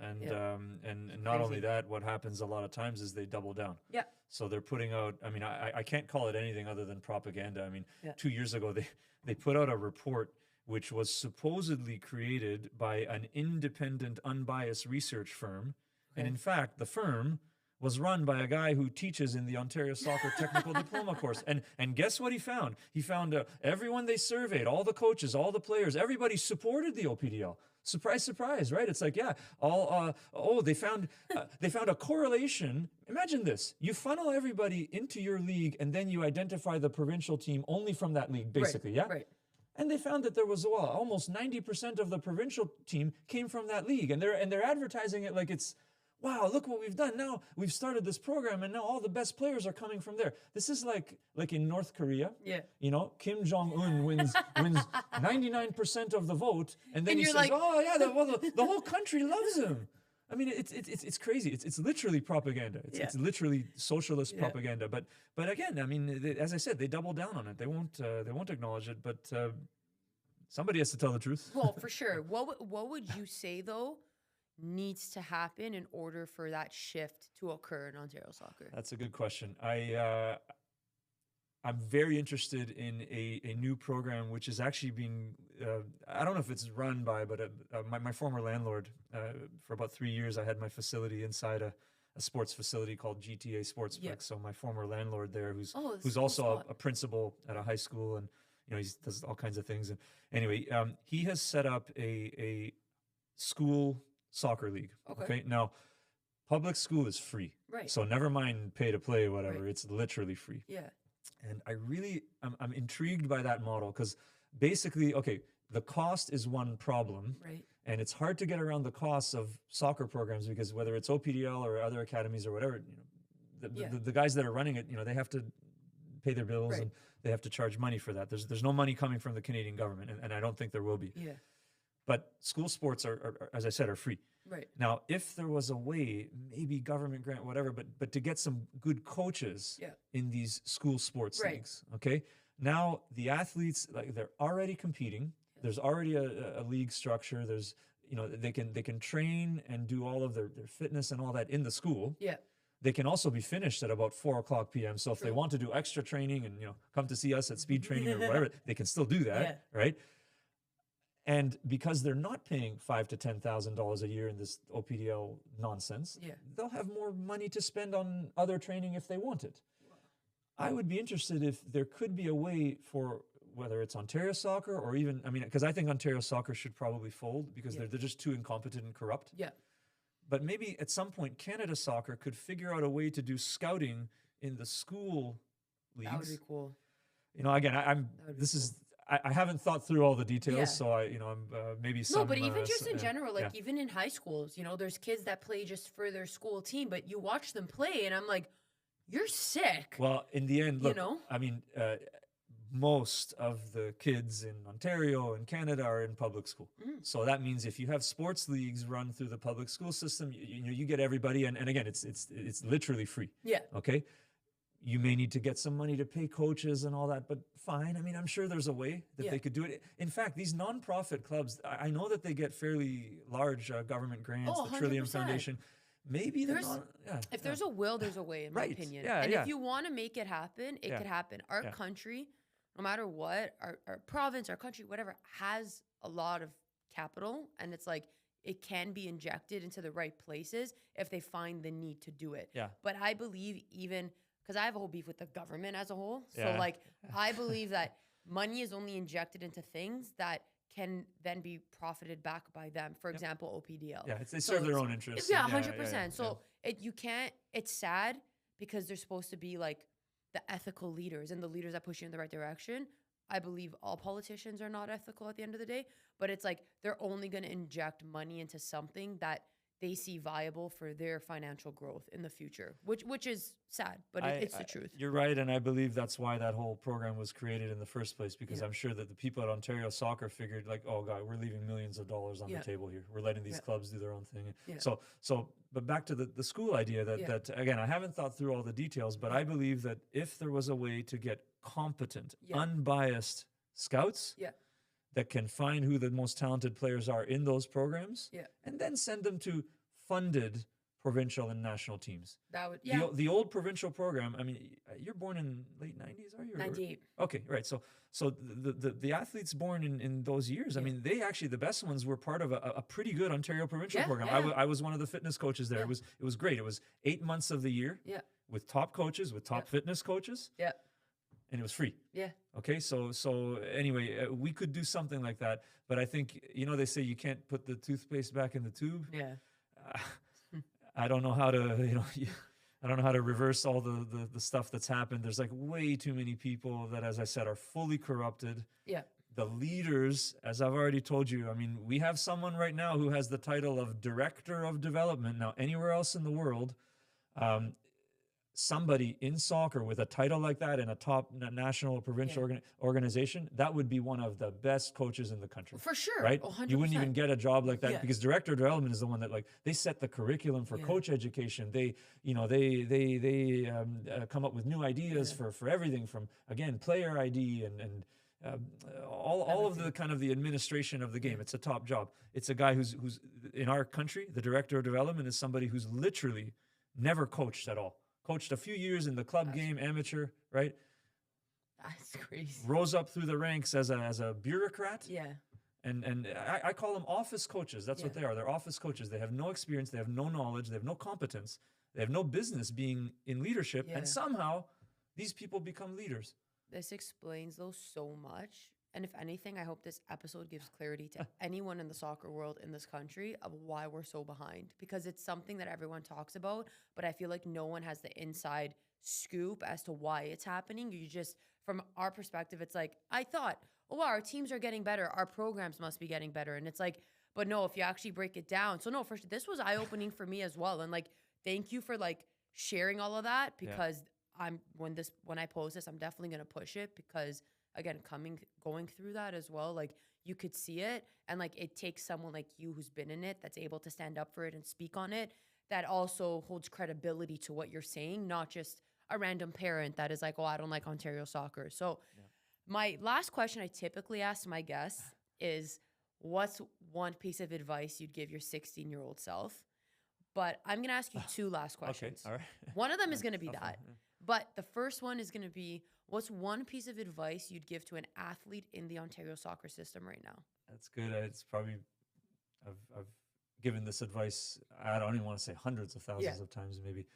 and not only that, what happens a lot of times is they double down. Yeah. So they're putting out. I mean, I can't call it anything other than propaganda. I mean, 2 years ago they put out a report which was supposedly created by an independent, unbiased research firm, and in fact, the firm was run by a guy who teaches in the Ontario Soccer Technical Diploma course. And guess what he found? He found everyone they surveyed, all the coaches, all the players, everybody supported the OPDL. Surprise, surprise, right? It's like, yeah, they found a correlation. Imagine this: you funnel everybody into your league, and then you identify the provincial team only from that league, basically, yeah. Right. And they found that there was almost 90% of the provincial team came from that league, and they're advertising it like it's, wow, look what we've done. Now we've started this program, and now all the best players are coming from there. This is like in North Korea. Yeah. You know, Kim Jong-un wins 99% of the vote, and then And he you're says, like- "Oh yeah, the whole country loves him." I mean, it's crazy. It's literally propaganda. It's literally socialist propaganda. But again, I mean, as I said, they double down on it. They won't acknowledge it. But somebody has to tell the truth. Well, for sure. What would you say though needs to happen in order for that shift to occur in Ontario soccer? That's a good question. I'm very interested in a new program which is actually being, I don't know if it's run by, but my former landlord, for about 3 years, I had my facility inside a sports facility called GTA Sportsbook. Yeah. So my former landlord there, who's Oh, it's a who's cool also spot. a principal at a high school, and he does all kinds of things. And anyway, he has set up a school soccer league. Okay. Now, public school is free. Right. So never mind pay to play, whatever. Right. It's literally free. Yeah. And I'm intrigued by that model because basically, okay, the cost is one problem. Right. And it's hard to get around the costs of soccer programs because whether it's OPDL or other academies or whatever, the guys that are running it, they have to pay their bills Right. and they have to charge money for that. There's no money coming from the Canadian government, and I don't think there will be. Yeah. But school sports are, as I said, are free. Right. Now, if there was a way, maybe government grant, whatever, but to get some good coaches in these school sports Right. leagues, okay? Now the athletes, like, they're already competing. There's already a league structure. There's, they can train and do all of their fitness and all that in the school. Yeah. They can also be finished at about 4:00 p.m. So if they True. want to do extra training and come to see us at speed training or whatever, they can still do that, right? And because they're not paying $5,000 to $10,000 a year in this OPDL nonsense, they'll have more money to spend on other training if they want it. I would be interested if there could be a way for, whether it's Ontario Soccer or even, because I think Ontario Soccer should probably fold because they're just too incompetent and corrupt. Yeah. But maybe at some point, Canada Soccer could figure out a way to do scouting in the school leagues. That would be cool. Again, I haven't thought through all the details, Yeah. so I'm maybe some. No, but even just in general, like yeah. even in high schools, there's kids that play just for their school team, but you watch them play, and I'm like, you're sick. Well, in the end, look, You know? most of the kids in Ontario and Canada are in public school. So that means if you have sports leagues run through the public school system, you get everybody, and again, it's literally free. Yeah. Okay. You may need to get some money to pay coaches and all that, but fine. I'm sure there's a way that they could do it. In fact, these nonprofit clubs, I know that they get fairly large government grants, Oh, the Trillium 100%. Foundation. Maybe If there's a will, there's a way, in my Right. opinion. Yeah, and yeah. if you want to make it happen, it could happen. Our country, no matter what, our province, our country, whatever, has a lot of capital, and it's like it can be injected into the right places if they find the need to do it. Yeah. But I believe even, because I have a whole beef with the government as a whole. So Yeah. like, I believe that money is only injected into things that can then be profited back by them. For example, OPDL. Yeah, they So serve their it's- own interests. Yeah, and 100%. So you can't, it's sad because they're supposed to be like the ethical leaders and the leaders that push you in the right direction. I believe all politicians are not ethical at the end of the day, but it's like they're only going to inject money into something that they see viable for their financial growth in the future, which is sad, but it's the truth. You're right, and I believe that's why that whole program was created in the first place, because I'm sure that the people at Ontario Soccer figured, like, oh God, we're leaving millions of dollars on the table here. We're letting these clubs do their own thing. Yeah. So, but back to the school idea that again, I haven't thought through all the details, but I believe that if there was a way to get competent, unbiased scouts that can find who the most talented players are in those programs, and then send them to funded provincial and national teams. That would, The old provincial program, you're born in late 90s, are you? 98. Okay, right. So the athletes born in those years, I mean, they actually, the best ones were part of a pretty good Ontario provincial Yeah, program. yeah. I was one of the fitness coaches there. Yeah. It was great. It was 8 months of the year Yeah. with top coaches, with top fitness coaches, Yeah. and it was free. Yeah. Okay, so anyway, we could do something like that, but I think, you know, they say you can't put the toothpaste back in the tube. Yeah. I don't know how to, you know, I don't know how to reverse all the stuff that's happened. There's like way too many people that, as I said, are fully corrupted. Yeah. The leaders, as I've already told you, I mean, we have someone right now who has the title of Director of Development. Now, anywhere else in the world, somebody in soccer with a title like that in a top national or provincial organization, that would be one of the best coaches in the country. For sure. Right? 100%. You wouldn't even get a job like that Yeah. because director of development is the one that, like, they set the curriculum for coach education. They, you know, they come up with new ideas for everything from, again, player ID and all of the kind of the administration of the game. It's a top job. It's a guy who's in our country, the director of development is somebody who's literally never coached at all. Coached a few years in the club game, amateur, right? That's crazy. Rose up through the ranks as a bureaucrat. Yeah. And I call them office coaches. That's what they are. They're office coaches. They have no experience. They have no knowledge. They have no competence. They have no business being in leadership. Yeah. And somehow these people become leaders. This explains those so much. And if anything, I hope this episode gives clarity to anyone in the soccer world in this country of why we're so behind. Because it's something that everyone talks about, but I feel like no one has the inside scoop as to why it's happening. You just, from our perspective, it's like, I thought, oh, wow, our teams are getting better. Our programs must be getting better. And it's like, but no, if you actually break it down. So no, first, this was eye-opening for me as well. And like, thank you for like sharing all of that because when I post this, I'm definitely going to push it because again, going through that as well, like you could see it. And like, it takes someone like you who's been in it, that's able to stand up for it and speak on it, that also holds credibility to what you're saying, not just a random parent that is like, oh, I don't like Ontario soccer. So my last question I typically ask my guests is, what's one piece of advice you'd give your 16-year-old self? But I'm going to ask you two last questions. Okay, all right. One of them is going to be that. But the first one is going to be, what's one piece of advice you'd give to an athlete in the Ontario soccer system right now? That's good. It's probably, I've given this advice, I don't even want to say hundreds of thousands of times maybe.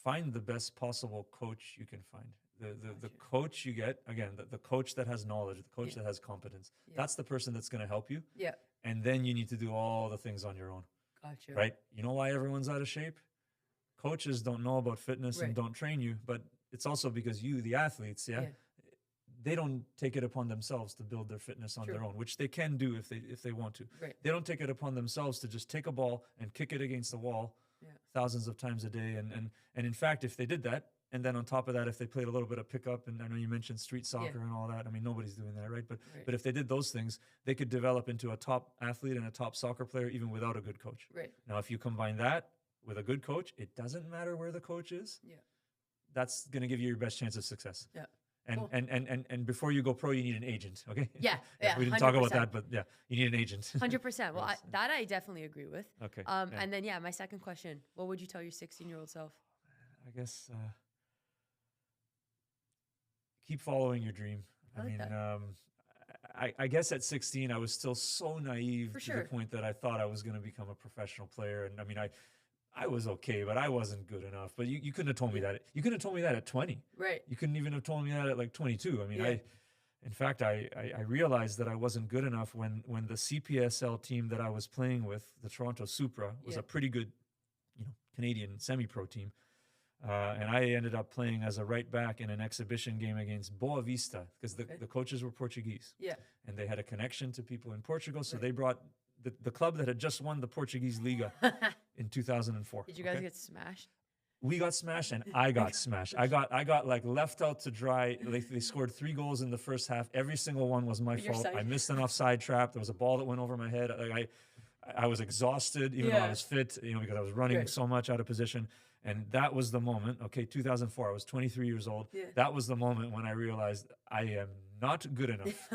Find the best possible coach you can find. The coach you get, again, the coach that has knowledge, the coach that has competence. That's the person that's going to help you. Yeah. And then you need to do all the things on your own. Gotcha. Right? You know why everyone's out of shape? Coaches don't know about fitness and don't train you, but it's also because you, the athletes, they don't take it upon themselves to build their fitness on their own, which they can do if they want to. Right. They don't take it upon themselves to just take a ball and kick it against the wall thousands of times a day. And in fact, if they did that, and then on top of that, if they played a little bit of pickup, and I know you mentioned street soccer and all that. I mean, nobody's doing that, right? But if they did those things, they could develop into a top athlete and a top soccer player even without a good coach. Right. Now, if you combine that with a good coach, it doesn't matter where the coach is. Yeah. That's going to give you your best chance of success. Yeah. And before you go pro, you need an agent. Okay. Yeah. We didn't 100%. talk about that, but yeah, you need an agent. 100%. Well, that I definitely agree with. Okay. And then my second question: what would you tell your 16-year-old self? I guess keep following your dream. I guess at 16, I was still so naive to the point that I thought I was going to become a professional player. And I mean, I was okay, but I wasn't good enough. But you couldn't have told me that. You couldn't have told me that at 20. Right. You couldn't even have told me that at like 22. I mean, in fact, I realized that I wasn't good enough when the CPSL team that I was playing with, the Toronto Supra, was a pretty good, Canadian semi-pro team. And I ended up playing as a right back in an exhibition game against Boa Vista because the coaches were Portuguese. Yeah. And they had a connection to people in Portugal. So they brought the club that had just won the Portuguese Liga in 2004. Did you guys get smashed? We got smashed and I got smashed. I got like left out to dry. They scored 3 goals in the first half. Every single one was my fault. I missed an offside trap. There was a ball that went over my head. I was exhausted even though I was fit, because I was running so much out of position. And that was the moment, 2004, I was 23 years old. Yeah. That was the moment when I realized I am not good enough.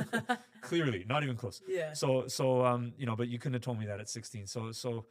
Clearly, not even close. Yeah. So but you couldn't have told me that at 16. So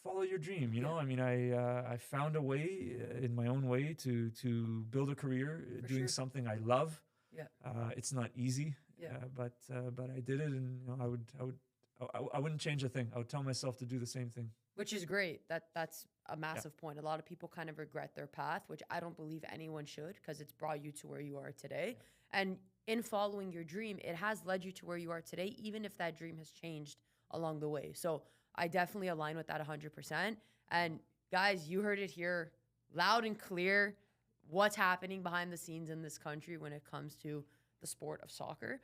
follow your dream. You Yeah. know, I mean, I found a way in my own way to build a career For doing sure. something I love. Yeah. It's not easy, Yeah. but I did it, and I wouldn't change a thing. I would tell myself to do the same thing. Which is great. That's a massive point. A lot of people kind of regret their path, which I don't believe anyone should, because it's brought you to where you are today. And in following your dream, it has led you to where you are today, even if that dream has changed along the way. So I definitely align with that 100%. And guys, you heard it here loud and clear what's happening behind the scenes in this country when it comes to the sport of soccer.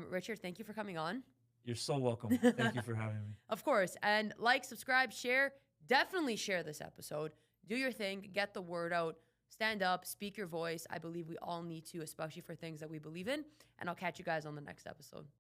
Richard, thank you for coming on. You're so welcome. Thank you for having me. Of course. And like, subscribe, share. Definitely share this episode. Do your thing. Get the word out. Stand up. Speak your voice. I believe we all need to, especially for things that we believe in. And I'll catch you guys on the next episode.